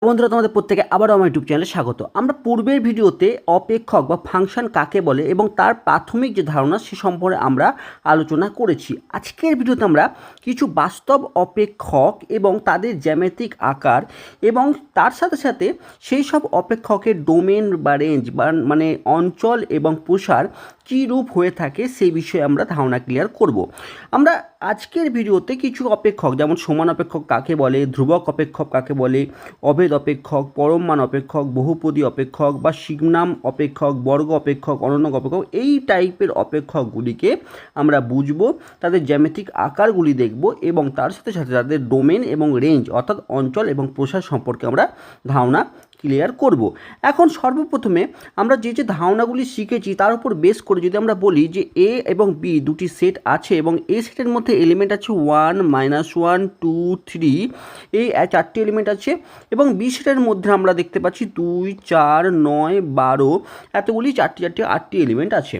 বন্ধুরা তোমাদের প্রত্যেকে আবারও আমার ইউটিউব চ্যানেলে স্বাগত। আমরা পূর্বের ভিডিওতে অপেক্ষক বা ফাংশন কাকে বলে এবং তার প্রাথমিক যে ধারণা সে সম্পর্কে আমরা আলোচনা করেছি। আজকের ভিডিওতে আমরা কিছু বাস্তব অপেক্ষক এবং তাদের জ্যামিতিক আকার এবং তার সাথে সাথে সেই সব অপেক্ষকের ডোমেন বা রেঞ্জ বা মানে অঞ্চল এবং প্রসার কী রূপ হয়ে থাকে সেই বিষয়ে আমরা ধারণা ক্লিয়ার করব। আমরা আজকের ভিডিওতে কিছু অপেক্ষক যেমন সমান অপেক্ষক কাকে বলে, ধ্রুবক অপেক্ষক কাকে বলে, অভেদ অপেক্ষক, পরম মান অপেক্ষক, বহুপদী অপেক্ষক বা সিগনাম অপেক্ষক, বর্গ অপেক্ষক, অনন্য অপেক্ষক, এই টাইপের অপেক্ষকগুলিকে আমরা বুঝবো, তাদের জ্যামিতিক আকারগুলি দেখব এবং তার সাথে সাথে তাদের ডোমেন এবং রেঞ্জ অর্থাৎ অঞ্চল এবং প্রসার সম্পর্কে আমরা ধারণা ক্লিয়ার করব। এখন সর্বপ্রথমে আমরা যে যে ধারণাগুলি শিখেছি তার উপর বেস করে যদি আমরা বলি যে এ এবং বি দুটি সেট আছে এবং এ সেটের মধ্যে এলিমেন্ট আছে 1, -1, 2, 3, এই চারটি এলিমেন্ট আছে এবং বি সেটের মধ্যে আমরা দেখতে পাচ্ছি 2, 4, 9, 12 এতগুলি চারটি 8টি এলিমেন্ট আছে।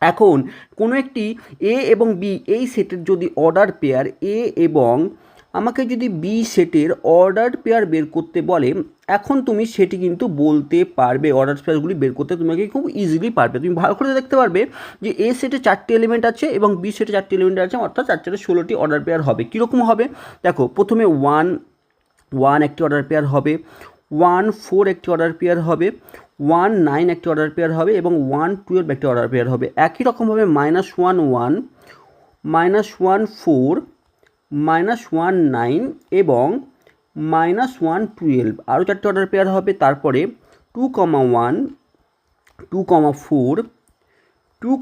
এখন কোনো একটি এ এবং বি এই সেটের যদি অর্ডার পেয়ার এ এবং আমাকে যদি বি সেটের অর্ডার পেয়ার বের করতে বলে, এখন তুমি সেটি কিন্তু বলতে পারবে। অর্ডার পেয়ারগুলি বের করতে তোমাকে খুব ইজিলি পারবে। তুমি ভালো করে দেখতে পারবে যে এ সেটে 4টি এলিমেন্ট আছে এবং বি সেটে 4টি এলিমেন্ট আছে, অর্থাৎ 4 16টি অর্ডার পেয়ার হবে। কীরকম হবে দেখো, প্রথমে 1 একটি অর্ডার পেয়ার হবে, 1 4 একটি অর্ডার পেয়ার হবে, 1 9 একটি অর্ডার পেয়ার হবে এবং 1 12 একটি অর্ডার পেয়ার হবে। একই রকমভাবে -1 1, -1 4, -1 9 এবং -1 12 আরও 4টি অর্ডার পেয়ার হবে। তারপরে 2, 1, 2, 4, 2,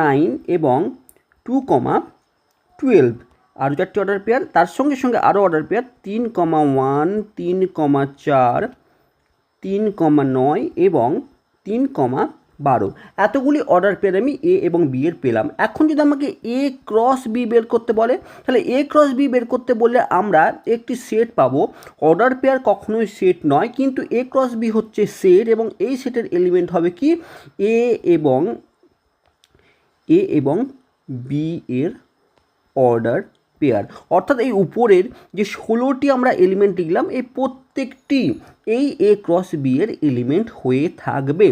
9 এবং 2, 12 আরও 4টি অর্ডার পেয়ার। তার সঙ্গে সঙ্গে আরও অর্ডার পেয়ার 3, 1, 3, 4, 3, 9 এবং 3, 12 এতগুলি অর্ডার পেয়ার আমি এ এবং বি এর পেলাম। এখন যদি আমাকে এ ক্রস বি বের করতে বলে, তাহলে এ ক্রস বি বের করতে বললে আমরা একটি সেট পাবো। অর্ডার পেয়ার কখনোই সেট নয়, কিন্তু এ ক্রস বি হচ্ছে সেট এবং এই সেটের এলিমেন্ট হবে কি এ এবং বি এর অর্ডার পেয়ার। অর্থাৎ এই উপরের যে 16টি আমরা এলিমেন্ট লিখলাম এই প্রত্যেকটি এই এ ক্রস বি এর এলিমেন্ট হয়ে থাকবে।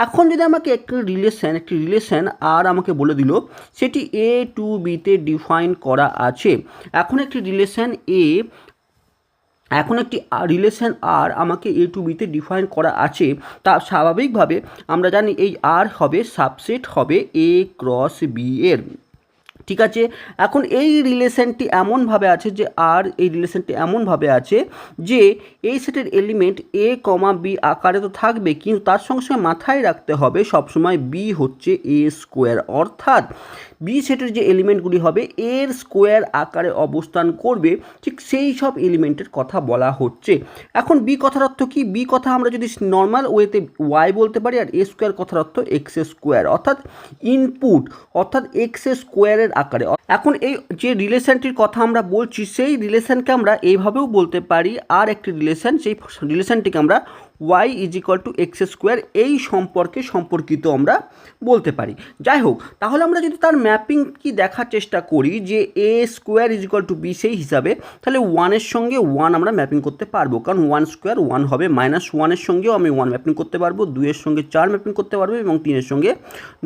এখন যদি আমাকে একটি রিলেশন আর আমাকে বলে দিল সেটি এ টু বিতে ডিফাইন করা আছে। এখন একটি রিলেশন আর আমাকে এ টু বিতে ডিফাইন করা আছে, তা স্বাভাবিকভাবে আমরা জানি এই আর হবে সাবসেট হবে এ ক্রস বি এর। ঠিক আছে, এখন এই রিলেশনটি এমনভাবে আছে যে এই সেটের এলিমেন্ট এ কমা বি আকারে তো থাকবে, কিন্তু তার সঙ্গে সঙ্গে মাথায় রাখতে হবে সবসময় বি হচ্ছে এ স্কোয়ার, অর্থাৎ বি সেটের যে এলিমেন্টগুলি হবে এর স্কোয়ার আকারে অবস্থান করবে। ঠিক সেই সব এলিমেন্টের কথা বলা হচ্ছে। এখন বি কথার অর্থ কি? বি কথা আমরা যদি নর্মাল ওয়েতে ওয়াই বলতে পারি, আর এ স্কোয়ার কথার অর্থ এক্স স্কোয়ার, অর্থাৎ ইনপুট অর্থাৎ এক্স স্কোয়ারের আকারে। এখন এই যে রিলেশনটির কথা আমরা বলছি সেই রিলেশনকে আমরা এইভাবেও বলতে পারি, আর একটি রিলেশন, সেই রিলেশনটিকে আমরা y = x স্কোয়ার এই সম্পর্কিত আমরা বলতে পারি। যাই হোক, তাহলে আমরা যদি তার ম্যাপিং কি দেখার চেষ্টা করি যে a স্কোয়ার = b সেই হিসাবে, তাহলে 1-এর সঙ্গে 1 আমরা ম্যাপিং করতে পারবো, কারণ 1 স্কোয়ার 1 হবে। -1-এর সঙ্গেও আমি 1 ম্যাপিং করতে পারবো, 2-এর সঙ্গে 4 ম্যাপিং করতে পারবো এবং 3-এর সঙ্গে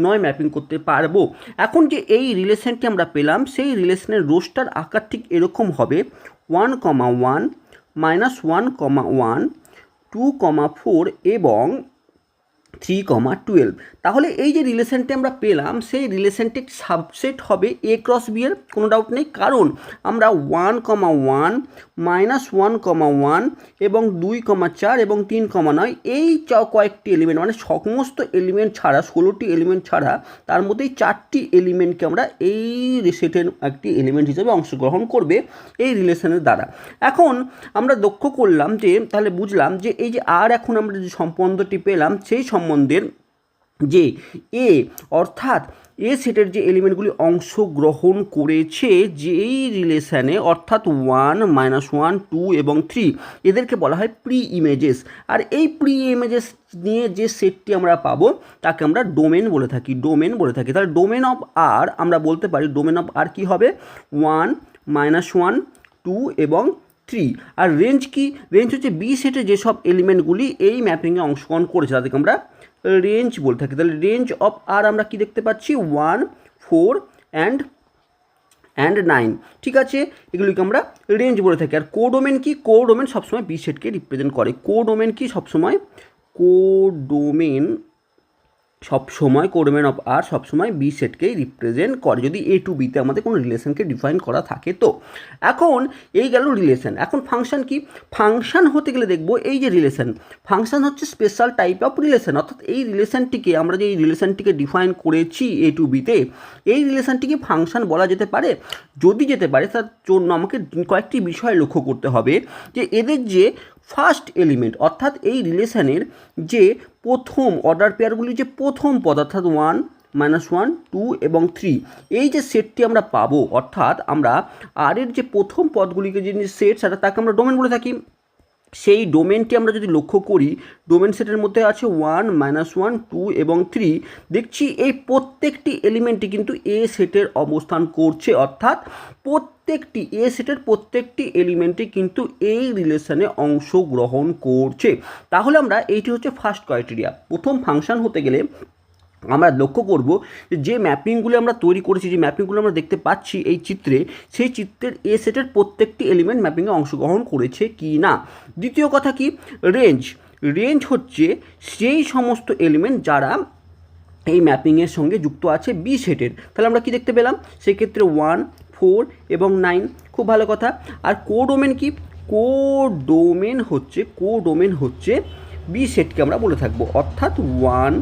9 ম্যাপিং করতে পারবো। এখন যে এই রিলেশনটি আমরা পেলাম সেই রিলেশনের রোস্টার আকার ঠিক এরকম হবে 1, 1, -1, 1, 2, 4 এবং 3, 12। তাহলে এই যে রিলেশনটি আমরা পেলাম সেই রিলেশনটি সাবসেট হবে এ ক্রস বি এর, কোনো ডাউট নেই, কারণ আমরা 1, 1, -1, 1 এবং 2, 4 এবং 3, 9 এই কয়েকটি এলিমেন্ট মানে সমস্ত এলিমেন্ট ছাড়া 16টি এলিমেন্ট ছাড়া তার মধ্যেই 4টি এলিমেন্টকে আমরা এই সেটের একটি এলিমেন্ট হিসেবে অংশগ্রহণ করবে এই রিলেশনের দ্বারা। এখন আমরা লক্ষ্য করলাম যে তাহলে বুঝলাম যে এই যে আর এখন আমরা যে সম্বন্ধটি পেলাম সেই সম্বন্ধের যে এ অর্থাৎ এ সেটের যে এলিমেন্টগুলি অংশগ্রহণ করেছে যেই রিলেশানে, অর্থাৎ 1, -1, 2 এবং 3, এদেরকে বলা হয় প্রি ইমেজেস। আর এই প্রি ইমেজেস নিয়ে যে সেটটি আমরা পাবো তাকে আমরা ডোমেন বলে থাকি। তাহলে ডোমেন অফ আর আমরা বলতে পারি ডোমেন অফ আর কী হবে 1, -1, 2 এবং 3। আর রেঞ্জ কি? রেঞ্জ হচ্ছে বি সেটের যেসব এলিমেন্টগুলি এই ম্যাপিংয়ে অংশগ্রহণ করেছে তাদেরকে আমরা রেঞ্জ বলে থাকি। তাহলে রেঞ্জ অফ আর আমরা কি দেখতে পাচ্ছি? 1, 4 অ্যান্ড 9, ঠিক আছে, এগুলিকে আমরা রেঞ্জ বলে থাকি। আর কোডোমেন কি? কোডোমেন সবসময় বি সেটকে রিপ্রেজেন্ট করে। কোডোমেন কি? সবসময় কোডোমেন অফ আর সবসময় বি সেটকেই রিপ্রেজেন্ট করে যদি এ টু বিতে আমাদের কোনো রিলেশনকে ডিফাইন করা থাকে। তো এখন এই গেল রিলেশন। এখন ফাংশন কি? ফাংশন হতে গেলে দেখব এই যে রিলেশন, ফাংশন হচ্ছে স্পেশাল টাইপ অফ রিলেশন। অর্থাৎ এই রিলেশনটিকে আমরা যে এই রিলেশনটিকে ডিফাইন করেছি এ টু বিতে, এই রিলেশনটিকে ফাংশন বলা যেতে পারে। যদি যেতে পারে তার জন্য আমাকে কয়েকটি বিষয় লক্ষ্য করতে হবে যে এদের যে ফার্স্ট এলিমেন্ট অর্থাৎ এই রিলেশনের যে প্রথম অর্ডার পেয়ারগুলি যে প্রথম পদ অর্থাৎ 1, -1, 2 এবং 3, এই যে সেটটি আমরা পাবো, অর্থাৎ আমরা আর এর যে প্রথম পদগুলিকে যে সেট সেটা তাকে আমরা ডোমেন বলে থাকি। সেই ডোমেনটি আমরা যদি লক্ষ্য করি, ডোমেন সেটের মধ্যে আছে 1, -1, 2 এবং 3। দেখছি এই প্রত্যেকটি এলিমেন্টই কিন্তু এ সেটের অবস্থান করছে, অর্থাৎ প্রত্যেকটি এ সেটের প্রত্যেকটি এলিমেন্টই কিন্তু এই রিলেশনে অংশগ্রহণ করছে। তাহলে আমরা এইটি হচ্ছে ফার্স্ট ক্রাইটেরিয়া। প্রথম ফাংশন হতে গেলে আমরা লক্ষ্য করব যে ম্যাপিংগুলো আমরা তৈরি করেছি, যে ম্যাপিংগুলো আমরা দেখতে পাচ্ছি এই চিত্রে, সেই চিত্রের এ সেটের প্রত্যেকটি এলিমেন্ট ম্যাপিংয়ে অংশগ্রহণ করেছে কি না। দ্বিতীয় কথা কি? রেঞ্জ। রেঞ্জ হচ্ছে সেই সমস্ত এলিমেন্ট যারা এই ম্যাপিংয়ের সঙ্গে যুক্ত আছে বি সেটের। তাহলে আমরা কি দেখতে পেলাম? সেক্ষেত্রে 1, 4 এবং 9, খুব ভালো কথা। আর কোডোমেন কি? কোডোমেন হচ্ছে বি সেটকে আমরা বলে থাকবো, অর্থাৎ 1,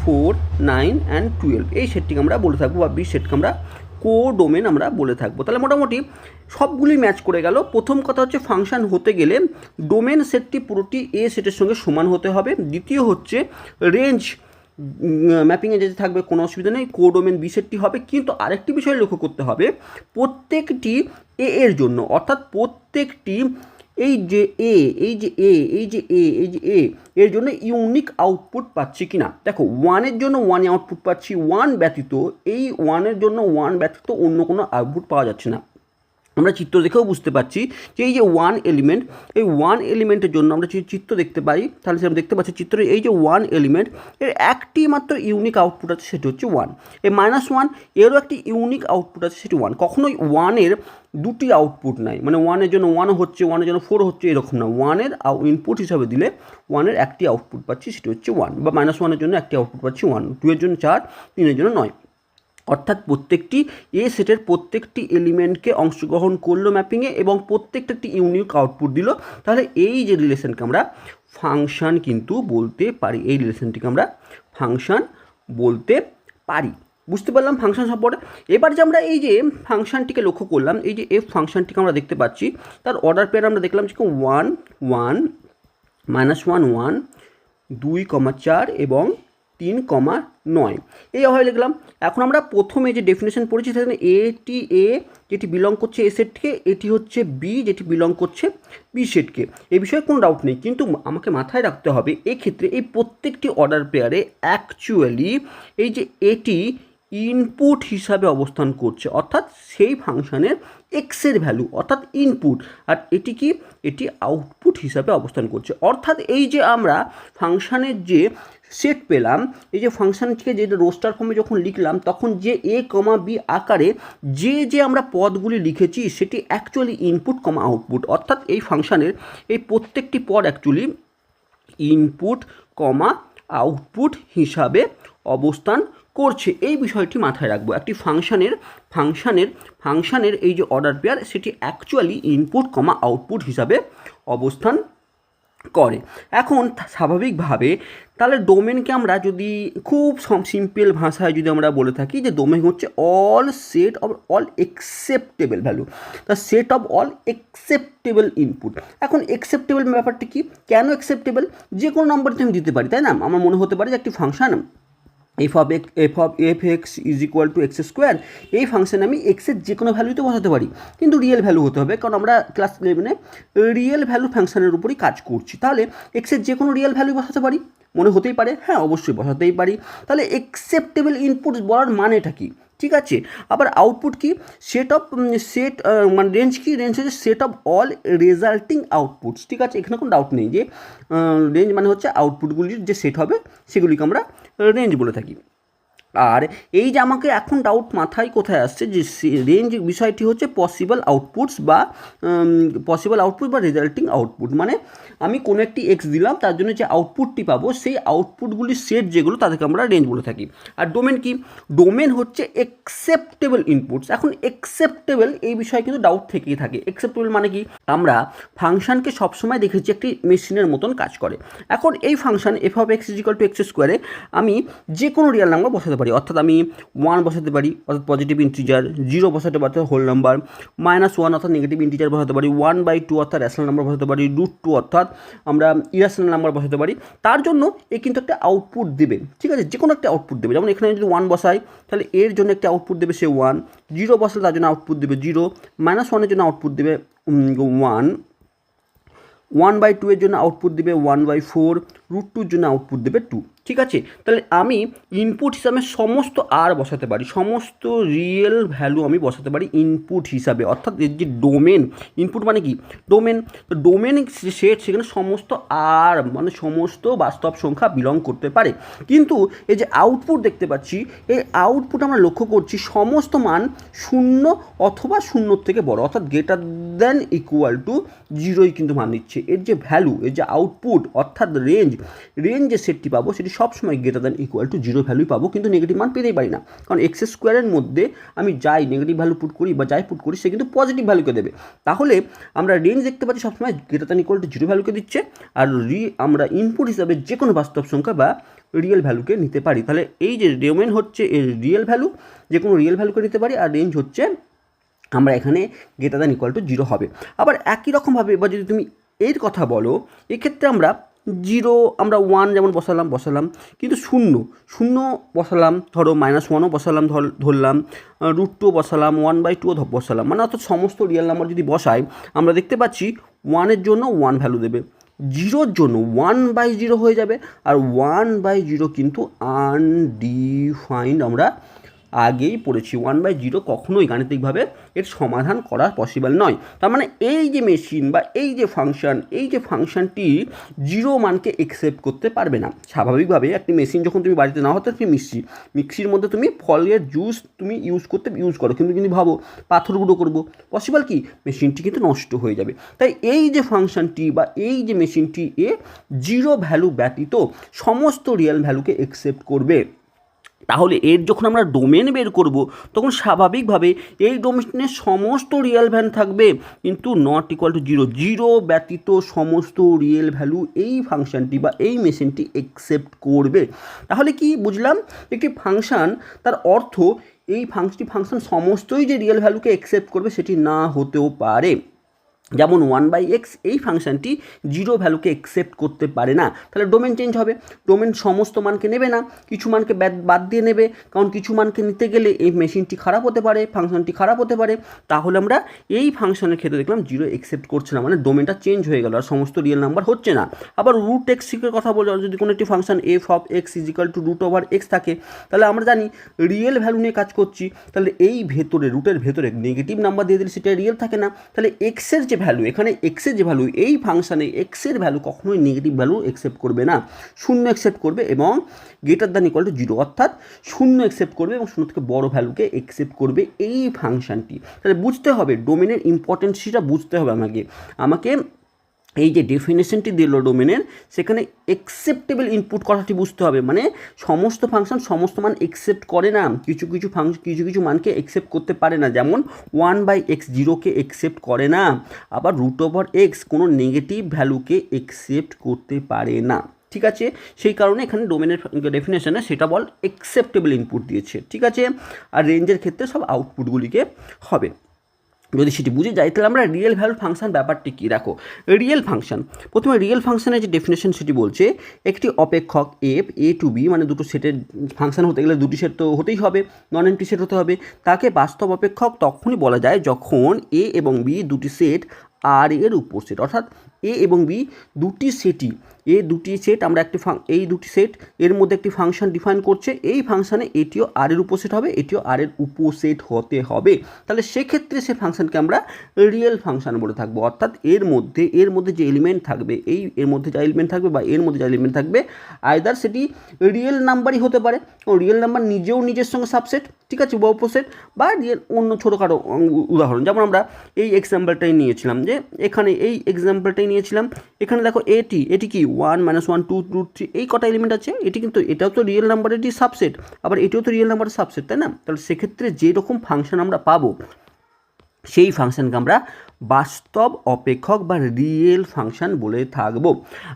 4, 9 অ্যান্ড 12 এই সেটটিকে আমরা বলে থাকবো, বা বি সেটকে আমরা কোডোমেন আমরা বলে থাকবো। তাহলে মোটামুটি সবগুলি ম্যাচ করে গেল। প্রথম কথা হচ্ছে ফাংশন হতে গেলে ডোমেন সেটটি পুরোটি এ সেটের সঙ্গে সমান হতে হবে। দ্বিতীয় হচ্ছে রেঞ্জ ম্যাপিংয়ে যেতে থাকবে, কোনো অসুবিধা নেই, কোডোমেন বি সেটটি হবে। কিন্তু আরেকটি বিষয় লক্ষ্য করতে হবে, প্রত্যেকটি এ এর জন্য, অর্থাৎ প্রত্যেকটি এই যে এ এর জন্য ইউনিক আউটপুট পাচ্ছি কি না। দেখো 1-এর জন্য 1 আউটপুট পাচ্ছি, 1 ব্যতীত এই 1-এর জন্য 1 ব্যতীত অন্য কোনো আউটপুট পাওয়া যাচ্ছে না। আমরা চিত্র দেখেও বুঝতে পারছি যে এই যে 1 এলিমেন্ট, এই 1 এলিমেন্টের জন্য আমরা যদি চিত্র দেখতে পাই তাহলে আমরা দেখতে পাচ্ছি চিত্রে এই যে 1 এলিমেন্ট এর একটি মাত্র ইউনিক আউটপুট আছে, সেটি হচ্ছে 1। এই -1 এরও একটি ইউনিক আউটপুট আছে, সেটি 1। কখনোই 1-এর দুটি আউটপুট নাই, মানে 1-এর জন্য 1 হচ্ছে, 1-এর জন্য 4 হচ্ছে, এরকম না। 1-এর ইনপুট হিসাবে দিলে 1-এর একটি আউটপুট পাচ্ছি, সেটি হচ্ছে 1, বা -1-এর জন্য একটি আউটপুট পাচ্ছি 1, 2-এর জন্য 4, 3-এর জন্য 9। অর্থাৎ প্রত্যেকটি এ সেটের প্রত্যেকটি এলিমেন্টকে অংশগ্রহণ করলো ম্যাপিংয়ে এবং প্রত্যেকটা একটি ইউনিক আউটপুট দিল। তাহলে এই যে রিলেশনকে আমরা ফাংশন কিন্তু বলতে পারি, এই রিলেশনটিকে আমরা ফাংশন বলতে পারি। বুঝতে পারলাম ফাংশন সম্পর্কে। এবার যে আমরা এই যে ফাংশনটিকে লক্ষ্য করলাম, এই যে এফ ফাংশনটিকে আমরা দেখতে পাচ্ছি, তার অর্ডার পেয়ার আমরা দেখলাম যে 1, 1, -1, 1, 2, 4 এবং 3, 9 এই অভাবে লিখলাম। এখন আমরা প্রথমে যে ডেফিনেশন পড়েছি সেখানে এটি এ যেটি বিলং করছে এ সেটকে, এটি হচ্ছে বি যেটি বিলং করছে বি সেটকে। এই বিষয়ে কোনো ডাউট নেই, কিন্তু আমাকে মাথায় রাখতে হবে এক্ষেত্রে এই প্রত্যেকটি অর্ডার পেয়ারে অ্যাকচুয়ালি এই যে এটি ইনপুট হিসাবে অবস্থান করছে, অর্থাৎ সেই ফাংশনের এক্সের ভ্যালু অর্থাৎ ইনপুট, আর এটি কি? এটি আউটপুট হিসাবে অবস্থান করছে। অর্থাৎ এই যে আমরা ফাংশনের যে সেট পেলাম, এই যে ফাংশনটিকে যে রোস্টার ফর্মে যখন লিখলাম, তখন যে এ কমা বি আকারে যে আমরা পদগুলি লিখেছি সেটি অ্যাকচুয়ালি ইনপুট কমা আউটপুট, অর্থাৎ এই ফাংশনের এই প্রত্যেকটি পদ অ্যাকচুয়ালি ইনপুট কমা আউটপুট হিসাবে অবস্থান করছে। এই বিষয়টি মাথায় রাখবো। একটি ফাংশনের এই যে অর্ডার পেয়ার সেটি অ্যাকচুয়ালি ইনপুট কমা আউটপুট হিসাবে অবস্থান করে। এখন স্বাভাবিকভাবে তাহলে ডোমেনকে আমরা যদি খুব সিম্পল ভাষায় যদি আমরা বলে থাকি যে ডোমেন হচ্ছে all set of all acceptable value, the set of all acceptable input. এখন অ্যাকসেপ্টেবল ব্যাপারটা কি? কেন অ্যাকসেপ্টেবল? যে কোনো নাম্বারতে আমি দিতে পারি, তাই না? আমার মনে হতে পারে যে একটি function F x is equal two x square, এই ফাংশানে আমি এক্সের যে কোনো ভ্যালুতে বসাতে পারি, কিন্তু রিয়েল ভ্যালু হতে হবে, কারণ আমরা ক্লাস 11-এ রিয়েল ভ্যালু ফাংশানের উপরই কাজ করছি। তাহলে এক্সের যে কোনো রিয়েল ভ্যালু বসাতে পারি, মনে হতেই পারে, হ্যাঁ অবশ্যই বসাতেই পারি। তাহলে অ্যাকসেপ্টেবল ইনপুট বলার মানেটা কি? ঠিক আছে। আবার আউটপুট কি, সেট অফ সেট মানে রেঞ্জ কি, রেঞ্জ হচ্ছে set of all resulting outputs. ঠিক আছে, এখানে কোনো ডাউট নেই যে রেঞ্জ মানে হচ্ছে আউটপুটগুলির যে সেট হবে সেগুলিকে আমরা রেঞ্জ বলে থাকি। আর এই যে আমাকে এখন ডাউট মাথায় কোথায় আসছে যে রেঞ্জ বিষয়টি হচ্ছে পসিবল আউটপুটস বা রেজাল্টিং আউটপুট, মানে আমি কোনো একটি এক্স দিলাম, তার জন্য যে আউটপুটটি পাবো সেই আউটপুটগুলির সেট যেগুলো তাদেরকে আমরা রেঞ্জ বলে থাকি। আর ডোমেন কি, ডোমেন হচ্ছে অ্যাকসেপ্টেবল ইনপুটস। এখন অ্যাকসেপ্টেবল এই বিষয়ে কিন্তু ডাউট থেকেই থাকে। অ্যাকসেপ্টেবল মানে কি, আমরা ফাংশনকে সবসময় দেখেছি একটি মেশিনের মতন কাজ করে। এখন এই function f of x is equal to x স্কোয়ারে আমি যে কোনো রিয়েল নাম্বার বসাতে পারি, অর্থাৎ আমি 1 বসাতে পারি অর্থাৎ পজিটিভ ইন্টিজার, 0 বসাতে পারি অর্থাৎ হোল নাম্বার, -1 অর্থাৎ নেগেটিভ ইন্টিজার বসাতে পারি, 1/2 অর্থাৎ রেশনাল নাম্বার বসাতে পারি, √2 অর্থাৎ আমরা ইরেশনাল নাম্বার বসাতে পারি। তার জন্য এ কিন্তু একটা আউটপুট দেবে। ঠিক আছে, যে কোনো একটা আউটপুট দেবে। যেমন এখানে যদি 1 বসাই তাহলে এর জন্য একটা আউটপুট দেবে সে 1, 0 বসালে তার জন্য আউটপুট দেবে 0, -1 এর জন্য আউটপুট দেবে 1, 1/2 এর জন্য আউটপুট দেবে 1/4, √2 এর জন্য আউটপুট দেবে 2। ঠিক আছে, তাহলে আমি ইনপুট হিসাবে সমস্ত আর বসাতে পারি, সমস্ত রিয়েল ভ্যালু আমি বসাতে পারি ইনপুট হিসাবে, অর্থাৎ এর যে ডোমেন, ইনপুট মানে কি ডোমেন, তো ডোমেন সেট সেখানে সমস্ত আর মানে সমস্ত বাস্তব সংখ্যা বিলং করতে পারে। কিন্তু এই যে আউটপুট দেখতে পাচ্ছি, এই আউটপুট আমরা লক্ষ্য করছি সমস্ত মান 0 অথবা 0 থেকে বড়, অর্থাৎ গ্রেটার দেন ইকুয়াল টু 0 কিন্তু মান নিচ্ছে। এর যে ভ্যালু, এর যে আউটপুট অর্থাৎ রেঞ্জ যে সেটটি পাবো সেটি সবসময় গ্রেটার দ্যান ইকুয়াল টু 0 ভ্যালুই পাবো, কিন্তু নেগেটিভ মান পেতেই পারি না। কারণ এক্স স্কোয়ারের মধ্যে আমি যাই নেগেটিভ ভ্যালু পুট করি বা যাই পুট করি সে কিন্তু পজিটিভ ভ্যালুকে দেবে। তাহলে আমরা রেঞ্জ দেখতে পাচ্ছি সবসময় গ্রেটার দ্যান ইকুয়াল টু 0 ভ্যালুকে দিচ্ছে, আর আমরা ইনপুট হিসাবে যে কোনো বাস্তব সংখ্যা বা রিয়েল ভ্যালুকে নিতে পারি। তাহলে এই যে ডোমেন হচ্ছে এর রিয়েল ভ্যালু, যে কোনো রিয়েল ভ্যালুকে নিতে পারি, আর রেঞ্জ হচ্ছে আমরা এখানে গ্রেটার দ্যান ইকুয়াল টু 0 হবে। আবার একই রকমভাবে এবার যদি তুমি এর কথা বলো, এক্ষেত্রে আমরা 0 আমরা 1 যেমন বসালাম, কিন্তু 0 বসালাম, ধরো -1ও বসালাম, ধরলাম √2 বসালাম, 1/2 বসালাম, মানে অর্থাৎ সমস্ত রিয়েল নাম্বার যদি বসাই আমরা দেখতে পাচ্ছি 1-এর জন্য 1 ভ্যালু দেবে, 0-র জন্য 1/0 হয়ে যাবে, আর 1/0 কিন্তু আনডিফাইন্ড আমরা আগেই পড়েছি। 1/0 কখনোই গাণিতিকভাবে এর সমাধান করা পসিবল নয়। তার মানে এই যে মেশিন বা এই যে ফাংশনটি 0 মানকে অ্যাকসেপ্ট করতে পারবে না। স্বাভাবিকভাবে একটি মেশিন যখন তুমি বাড়িতে না হতো, তুমি মিক্সির মধ্যে তুমি ফলের জুস তুমি ইউজ করো, কিন্তু যদি ভাবো পাথর গুঁড়ো করবো, পসিবল কি, মেশিনটি কিন্তু নষ্ট হয়ে যাবে। তাই এই যে ফাংশনটি বা এই যে মেশিনটি 0 ভ্যালু ব্যতীত সমস্ত রিয়েল ভ্যালুকে অ্যাকসেপ্ট করবে। তাহলে এর যখন আমরা ডোমেন বের করব তখন স্বাভাবিকভাবে এই ডোমেনের সমস্ত রিয়েল ভ্যালু থাকবে, কিন্তু নট ইকুয়াল টু 0 ব্যতীত সমস্ত রিয়েল ভ্যালু এই ফাংশনটি বা এই মেশিনটি অ্যাকসেপ্ট করবে। তাহলে কি বুঝলাম, একটি ফাংশন তার অর্থ এই ফাংশন সমস্তই যে রিয়েল ভ্যালুকে অ্যাকসেপ্ট করবে সেটি না হতেও পারে। যেমন 1/x এই ফাংশনটি 0 ভ্যালুকে অ্যাকসেপ্ট করতে পারে না, তাহলে ডোমেন চেঞ্জ হবে। ডোমেন সমস্ত মানকে নেবে না, কিছু মানকে বাদ দিয়ে নেবে, কারণ কিছু মানকে নিতে গেলে এই মেশিনটি খারাপ হতে পারে, ফাংশনটি খারাপ হতে পারে। তাহলে আমরা এই ফাংশনের ক্ষেত্রে দেখলাম 0 অ্যাকসেপ্ট করছে না, মানে ডোমেনটা চেঞ্জ হয়ে গেল আর সমস্ত রিয়েল নাম্বার হচ্ছে না। আবার √x এর কথা বলে যদি কোনো একটি function f of x is equal to √x থাকে, তাহলে আমরা জানি রিয়েল ভ্যালু নিয়ে কাজ করছি, তাহলে এই রুটের ভেতরে নেগেটিভ নাম্বার দিয়ে দিলে সেটা রিয়েল থাকে না। তাহলে এক্সের যে ভ্যালু, এখানে এক্সের যে ভ্যালু, এই ফাংশানে এক্সের ভ্যালু কখনোই নেগেটিভ ভ্যালু অ্যাকসেপ্ট করবে না, 0 অ্যাকসেপ্ট করবে এবং গ্রেটার দ্যান ইকুয়াল টু 0, অর্থাৎ 0 অ্যাকসেপ্ট করবে এবং 0 থেকে বড় ভ্যালুকে অ্যাকসেপ্ট করবে এই ফাংশনটি। তাহলে বুঝতে হবে ডোমেনের ইম্পর্টেন্সটা বুঝতে হবে আমাকে এই যে ডেফিনেশনটি দিল ডোমেনের, সেখানে অ্যাকসেপ্টেবল ইনপুট কথাটি বুঝতে হবে, মানে সমস্ত ফাংশন সমস্ত মান অ্যাকসেপ্ট করে না, কিছু মানকে অ্যাকসেপ্ট করতে পারে না। যেমন 1/x 0কে অ্যাকসেপ্ট করে না, আবার √x কোনো নেগেটিভ ভ্যালুকে অ্যাকসেপ্ট করতে পারে না। ঠিক আছে, সেই কারণে এখানে ডোমেনের ডেফিনেশনে সেটা অ্যাকসেপ্টেবল ইনপুট দিয়েছে। ঠিক আছে, আর রেঞ্জের ক্ষেত্রে সব আউটপুটগুলিকে হবে। যদি সেটি বুঝে যাই তাহলে আমরা রিয়েল ভ্যালু ফাংশন ব্যাপারটি কী, রাখো রিয়েল ফাংশন। প্রথমে রিয়েল ফাংশনের যে ডেফিনেশন সেটি বলছে একটি অপেক্ষক এফ এ টু বি, মানে দুটো সেটের ফাংশন হতে গেলে দুটি সেট তো হতেই হবে, নন এমটি সেট হতে হবে, তাকে বাস্তব অপেক্ষক তখনই বলা যায় যখন এ এবং বি দুটি সেট আর এর উপসেট, অর্থাৎ এ এবং বি দুটি সেটই, দুটি সেট আমরা একটি এই দুটি সেট এর মধ্যে একটি ফাংশন ডিফাইন করছে, এই ফাংশানে এটিও আর এর উপসেট হবে, এটিও আর এর উপসেট হতে হবে। তাহলে সেক্ষেত্রে সে ফাংশনকে আমরা রিয়েল ফাংশন বলে থাকবো। অর্থাৎ এর মধ্যে যে এলিমেন্ট থাকবে, এর মধ্যে যা এলিমেন্ট থাকবে বা এর মধ্যে যা এলিমেন্ট থাকবে, আইদার সেটি রিয়েল নাম্বারই হতে পারে, রিয়েল নাম্বার নিজের সঙ্গে সাবসেট, ঠিক আছে, বা উপসেট, বা রিয়েল অন্য ছোটোখাটো উদাহরণ। যেমন আমরা এই এক্সাম্পলটাই নিয়েছিলাম, যে এখানে এই এক্সাম্পলটাই নিয়েছিলাম, এখানে দেখো এটি কি 1 - 1 2 2 3 এই কটা এলিমেন্ট আছে, এটাও তো রিয়েল নাম্বারেরই সাবসেট, আবার এটিও তো রিয়েল নাম্বারের সাবসেট, তাই না? তাহলে সেক্ষেত্রে যেরকম ফাংশন আমরা পাবো, সেই ফাংশনকে আমরা বাস্তব অপেক্ষক বা রিয়েল ফাংশন বলে থাকবো।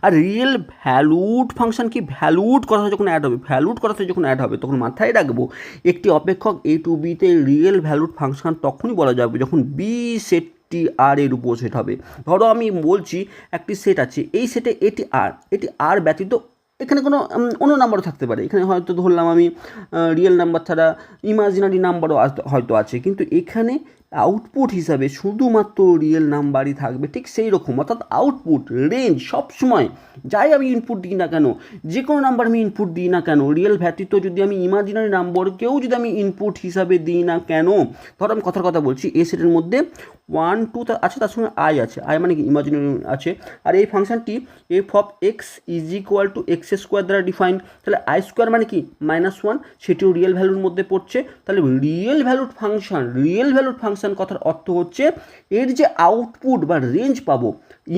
আর রিয়েল ভ্যালুড ফাংশন কি, ভ্যালুড কথাটা যখন অ্যাড হবে তখন মাথায় রাখবো একটি অপেক্ষক এ টু বিতে রিয়েল ভ্যালুড ফাংশন তখনই বলা যাবে যখন বি সেটটি আর এর উপর সেট হবে। ধরো আমি বলছি একটি সেট আছে, এই সেটে এটি আর ব্যতীত এখানে কোনো অন্য নাম্বারও থাকতে পারে, এখানে হয়তো ধরলাম আমি রিয়েল নাম্বার ছাড়া ইমাজিনারি নাম্বারও হয়তো আছে, কিন্তু এখানে আউটপুট হিসাবে শুধুমাত্র রিয়েল নাম্বারই থাকবে, ঠিক সেই রকম। অর্থাৎ আউটপুট রেঞ্জ সবসময় যাই আমি ইনপুট দিই না কেন, যে কোনো নাম্বার আমি ইনপুট দিই না কেন, রিয়েল ব্যতীত যদি আমি ইমাজিনারি নাম্বারকেও যদি আমি ইনপুট হিসাবে দিই না কেন, ধরো আমি কথার কথা বলছি, এ সেটের মধ্যে 1 2 আছে, তার সঙ্গে আই আছে, আই মানে কি ইমাজিনারি আছে, আর এই ফাংশনটি F of x is equal two x square দ্বারা ডিফাইন, তাহলে আই স্কোয়ার মানে কি -1, সেটিও রিয়েল ভ্যালুর মধ্যে পড়ছে। তাহলে রিয়েল ভ্যালুড ফাংশন কথার অর্থ হচ্ছে এর যে আউটপুট বা রেঞ্জ পাবো,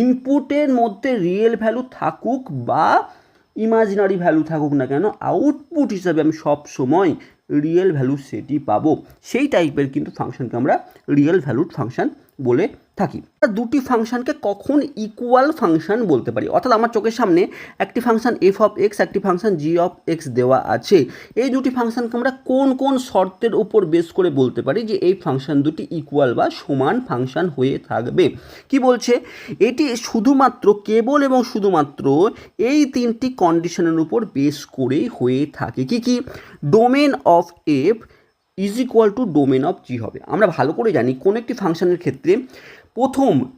ইনপুটের মধ্যে রিয়েল ভ্যালু থাকুক বা ইমাজিনারি ভ্যালু থাকুক না কেন, আউটপুট হিসাবে আমি সব সময় রিয়েল ভ্যালু সেটি পাবো। সেই টাইপের কিন্তু ফাংশনকে আমরা রিয়েল ভ্যালুড ফাংশন বলে থাকি। দুটি ফাংশনকে কখন ইকুয়াল ফাংশন বলতে পারি, অর্থাৎ আমার চোখের সামনে একটি ফাংশন এফ অফ এক্স, একটি ফাংশন জি অফ এক্স দেওয়া আছে, এই দুটি ফাংশনকে আমরা কোন শর্তের উপর বেস করে বলতে পারি যে এই ফাংশন দুটি ইকুয়াল বা সমান ফাংশন হয়ে থাকবে। কি বলছে, এটি কেবল এবং শুধুমাত্র এই তিনটি কন্ডিশনের উপর বেস করেই হয়ে থাকে। কি domain of F is equal to domain of G হবে। আমরা ভালো করে জানি কোন একটি ফাংশনের ক্ষেত্রে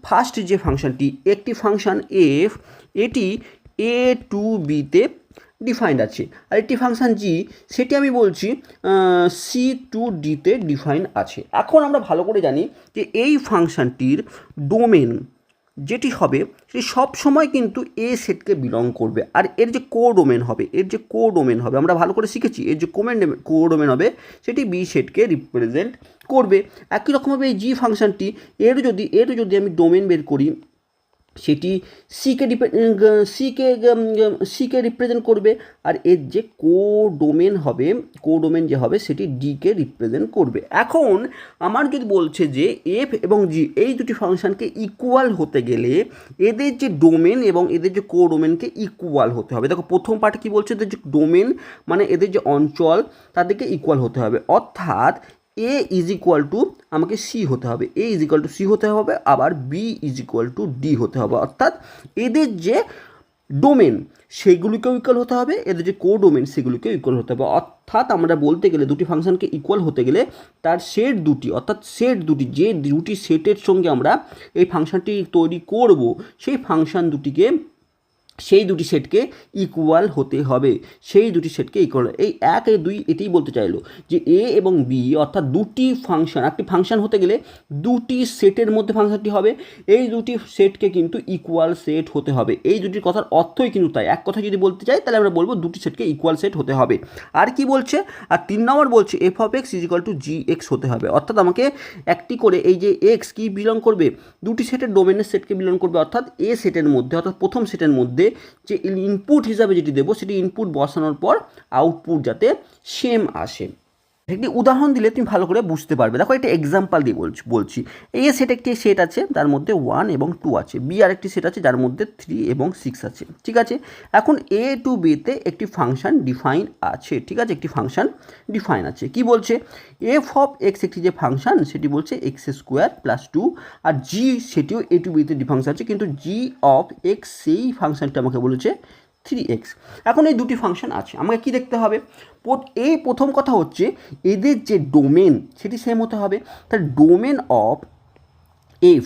ফার্স্ট যে ফাংশনটি, একটি ফাংশন এফ, এটি এ টু বিতে ডিফাইন্ড আছে, আর একটি ফাংশন জি, সেটি আমি বলছি সি টু ডিতে ডিফাইন আছে। এখন আমরা ভালো করে জানি যে এই ফাংশনটির ডোমেন যেটি হবে সেটি সবসময় কিন্তু এ সেটকে বিলং করবে, আর এর যে কোডোমেন হবে আমরা ভালো করে শিখেছি, এর যে কোডোমেন হবে সেটি বি সেটকে রিপ্রেজেন্ট করবে। একই রকমভাবে এই জি ফাংশনটি এর যদি আমি ডোমেন বের করি, সেটি সিকে রিপ্রেজেন্ট করবে, আর এর যে কোডোমেন যে হবে সেটি ডিকে রিপ্রেজেন্ট করবে। এখন আমার যদি বলছে যে এফ এবং জি এই দুটি ফাংশনকে ইকুয়াল হতে গেলে এদের যে ডোমেন এবং এদের যে কোডোমেনকে ইকুয়াল হতে হবে। দেখো প্রথম পার্টে কি বলছে, এদের যে ডোমেন মানে এদের যে অঞ্চল তাদেরকে ইকুয়াল হতে হবে, অর্থাৎ এ ইজ ইকুয়াল টু আমাকে সি হতে হবে, আবার b is equal to d হতে হবে, অর্থাৎ এদের যে ডোমেন সেগুলিকেও ইকুয়াল হতে হবে, এদের যে কোডোমেন সেগুলিকেও ইকুয়াল হতে হবে। অর্থাৎ আমরা বলতে গেলে দুটি ফাংশনকে ইকুয়াল হতে গেলে তার সেট দুটি যে দুটি সেটের সঙ্গে আমরা এই ফাংশনটি তৈরি করব, সেই দুটি সেটকে ইকুয়াল হতে হবে, এই 1 এই 2 এটাই বলতে চাইলো যে এ এবং বি অর্থাৎ একটি ফাংশন হতে গেলে দুটি সেটের মধ্যে ফাংশনটি হবে, এই দুটি সেটকে কিন্তু ইকুয়াল সেট হতে হবে। এই দুটির কথার অর্থই কিন্তু তাই, এক কথা যদি বলতে চাই তাহলে আমরা বলবো দুটি সেটকে ইকুয়াল সেট হতে হবে। আর কি বলছে, আর 3 নম্বর বলছে F of x is equal two G x হতে হবে, অর্থাৎ আমাকে একটি করে এই যে এক্স কি বিলং করবে, দুটি সেটের ডোমেনের সেটকে বিলং করবে, অর্থাৎ এ সেটের মধ্যে, অর্থাৎ প্রথম সেটের মধ্যে যে ইনপুট হিসাবে যেটি দেবো সেটি ইনপুট বসানোর পর আউটপুট যাতে সেম আসে। একটি উদাহরণ দিলে তুমি ভালো করে বুঝতে পারবে। দেখো একটা এক্সাম্পল দিয়ে বলছি, এ সেট একটি সেট আছে যার মধ্যে 1 এবং 2 আছে, বি আর একটি সেট আছে যার মধ্যে 3 এবং 6 আছে, ঠিক আছে। এখন এ টু বিতে একটি ফাংশন ডিফাইন আছে, ঠিক আছে, কি বলছে, এফ অফ এক্স একটি যে ফাংশন সেটি বলছে এক্স স্কোয়ার প্লাস 2, আর জি সেটিও এ টু বিতে ডিফাংশন আছে, কিন্তু জি অফ এক্স সেই ফাংশনটা আমাকে বলেছে 3x। এখন এই দুটি ফাংশন আছে, আমাকে কি দেখতে হবে, এই প্রথম কথা হচ্ছে এদের যে ডোমেন সেটি সেম হতে হবে। তার ডোমেন অফ এফ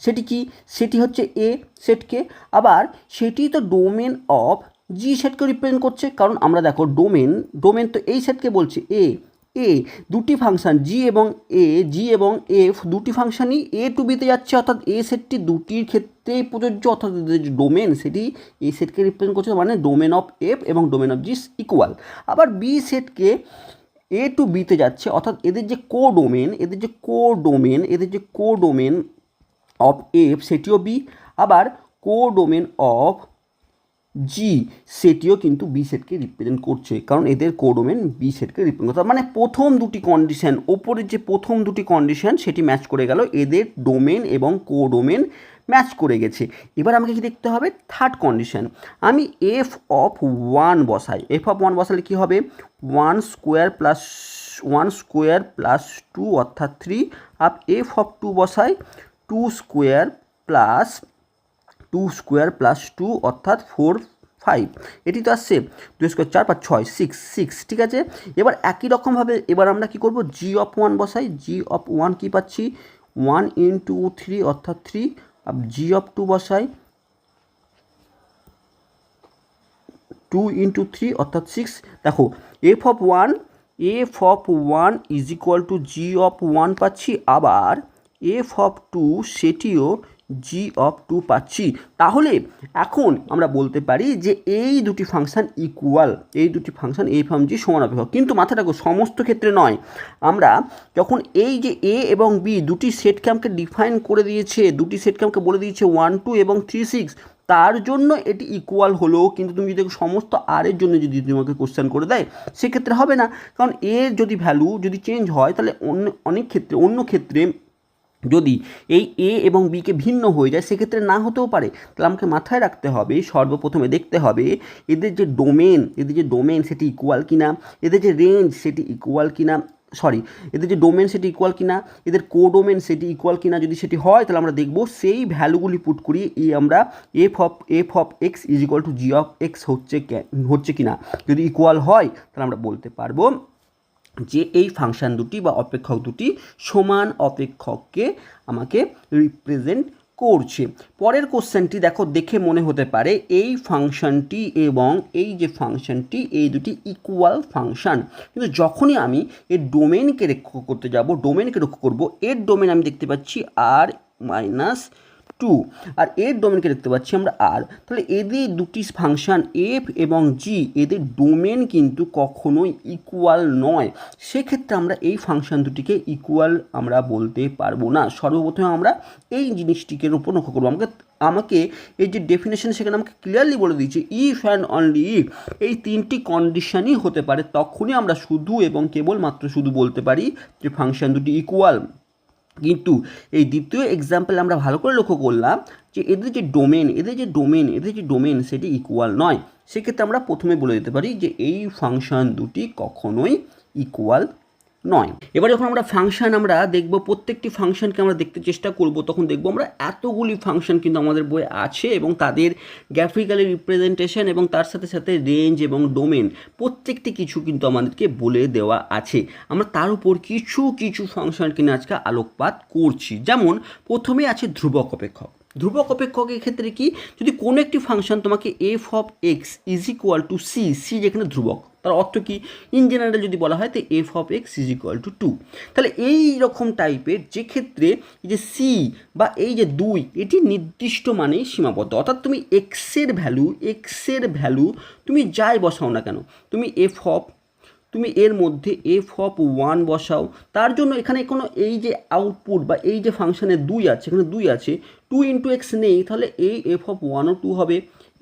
সেটি কি, সেটি হচ্ছে এ সেটকে, আবার সেটি তো ডোমেন অফ জি সেটকে রিপ্রেজেন্ট করছে, কারণ আমরা দেখো ডোমেন তো এই সেটকে বলছে এ দুটি ফাংশান জি এবং এফ দুটি ফাংশানই এ টু বিতে যাচ্ছে, অর্থাৎ এ সেটটি দুটির ক্ষেত্রেই প্রযোজ্য, অর্থাৎ এদের যে ডোমেন সেটি এই সেটকে রিপ্রেজেন্ট করছে, মানে ডোমেন অফ এফ এবং ডোমেন অফ জি ইকুয়াল। আবার বি সেটকে এ টু বিতে যাচ্ছে, অর্থাৎ এদের যে কোডোমেন অফ এফ সেটিও বি, আবার কোডোমেন অফ জি সেটিও কিন্তু বি সেটকে রিপ্রেজেন্ট করছে, কারণ এদের কোডোমেন বি সেটকে রিপ্রেজেন্ট করছে। মানে প্রথম দুটি কন্ডিশন, ওপরের যে প্রথম দুটি কন্ডিশন সেটি ম্যাচ করে গেল, এদের ডোমেন এবং কোডোমেন ম্যাচ করে গেছে। এবার আমাকে কি দেখতে হবে, থার্ড কন্ডিশন। আমি এফ অফ ওয়ান বসালে কী হবে, ওয়ান স্কোয়ার প্লাস টু অর্থাৎ 3, আর এফ অফ টু বসাই টু স্কোয়ার প্লাস টু অর্থাৎ 4 5, এটি তো আসছে 2 স্কোয়ার 4 5 6 6, ঠিক আছে। এবার একই রকমভাবে এবার আমরা কি করব, জি অফ ওয়ান বসাই, জি অফ ওয়ান কী পাচ্ছি 1 ইন্টু 3 অর্থাৎ 3, আর জি অফ টু বসাই 2 ইন্টু 3 অর্থাৎ 6। দেখো F of one is equal two G of one পাচ্ছি, আবার এফ অফ টু সেটিও জি অফ টু পাচ্ছি। তাহলে এখন আমরা বলতে পারি যে এই দুটি ফাংশান ইকুয়াল, এই দুটি ফাংশান এফ এবং জি সমান অপেক্ষক। কিন্তু মাথায় রাখো সমস্ত ক্ষেত্রে নয়, আমরা যখন এই যে এ এবং বি দুটি সেটকে আমাকে ডিফাইন করে দিয়েছে, দুটি সেটকে আমাকে বলে দিয়েছে 1 2 এবং 3 6, তার জন্য এটি ইকুয়াল হলো। কিন্তু তুমি যদি সমস্ত আর এর জন্য যদি তোমাকে কোশ্চেন করে দেয় সেক্ষেত্রে হবে না, কারণ এর যদি ভ্যালু যদি চেঞ্জ হয় তাহলে অন্য ক্ষেত্রে যদি এই এ এবং বিকে ভিন্ন হয়ে যায় সেক্ষেত্রে না হতেও পারে। তাহলে আমাকে মাথায় রাখতে হবে, সর্বপ্রথমে দেখতে হবে এদের যে ডোমেন সেটি ইকুয়াল কিনা, এদের যে রেঞ্জ সেটি ইকুয়াল কিনা, এদের যে ডোমেন সেটি ইকুয়াল কিনা, এদের কোডোমেন সেটি ইকুয়াল কিনা। যদি সেটি হয় তাহলে আমরা দেখব সেই ভ্যালুগুলি পুট করি আমরা F of x is equal two G of x হচ্ছে কিনা। যদি ইকুয়াল হয় তাহলে আমরা বলতে পারবো যে এই ফাংশান দুটি বা অপেক্ষক দুটি সমান অপেক্ষককে আমাকে রিপ্রেজেন্ট করছে। পরের কোশ্চেনটি দেখে মনে হতে পারে এই ফাংশনটি এবং এই যে ফাংশনটি এই দুটি ইকুয়াল ফাংশান, কিন্তু যখনই আমি এর ডোমেনকে লক্ষ্য করব, এর ডোমেন আমি দেখতে পাচ্ছি আর মাইনাস 2, আর এর ডোমেনকে দেখতে পাচ্ছি আমরা আর। তাহলে এদের দুটি ফাংশান এফ এবং জি এদের ডোমেন কিন্তু কখনোই ইকুয়াল নয়। সেক্ষেত্রে আমরা এই ফাংশান দুটিকে ইকুয়াল আমরা বলতে পারবো না। সর্বপ্রথমে আমরা এই জিনিসটিকে উপর লক্ষ্য করবো। আমাকে এই যে ডেফিনেশন সেখানে আমাকে ক্লিয়ারলি বলে দিয়েছে ইফ অ্যান্ড অনলি ইফ এই তিনটি কন্ডিশনই হতে পারে, তখনই আমরা শুধু এবং কেবলমাত্র শুধু বলতে পারি যে ফাংশান দুটি ইকুয়াল। কিন্তু এই দ্বিতীয় এক্সাম্পল আমরা ভালো করে লক্ষ্য করলাম যে এদের যে ডোমেন সেটি ইকুয়াল নয়। সেক্ষেত্রে আমরা প্রথমে বলে দিতে পারি যে এই ফাংশন দুটি কখনোই ইকুয়াল নয়। এবার যখন আমরা ফাংশান আমরা দেখব, প্রত্যেকটি ফাংশনকে আমরা দেখতে চেষ্টা করব, তখন দেখব আমরা এতগুলি ফাংশন কিন্তু আমাদের বইয়ে আছে এবং তাদের গ্রাফিক্যালি রিপ্রেজেন্টেশন এবং তার সাথে সাথে রেঞ্জ এবং ডোমেন প্রত্যেকটি কিছু কিন্তু আমাদেরকে বলে দেওয়া আছে। আমরা তার উপর কিছু ফাংশনকে নিয়ে আজকে আলোকপাত করছি। যেমন প্রথমে আছে ধ্রুবক অপেক্ষকের ক্ষেত্রে কি, যদি কোনো একটি ফাংশন তোমাকে f of x is equal to c যেখানে ধ্রুবক, তার অর্থ কি, ইন জেনারেল যদি বলা হয় তো F of x is equal two 2, তাহলে এই রকম টাইপের যে ক্ষেত্রে এই যে সি বা এই যে 2 এটি নির্দিষ্ট মানেই সীমাবদ্ধ, অর্থাৎ তুমি এক্সের ভ্যালু তুমি যাই বসাও না কেন, তুমি এর মধ্যে এফ অফ 1 বসাও, তার জন্য এখানে কোনো এই যে আউটপুট বা এই যে ফাংশানে 2 আছে, এখানে 2 আছে, 2 ইন্টু এক্স নেই, তাহলে এই এফ অফ 1ও 2 হবে,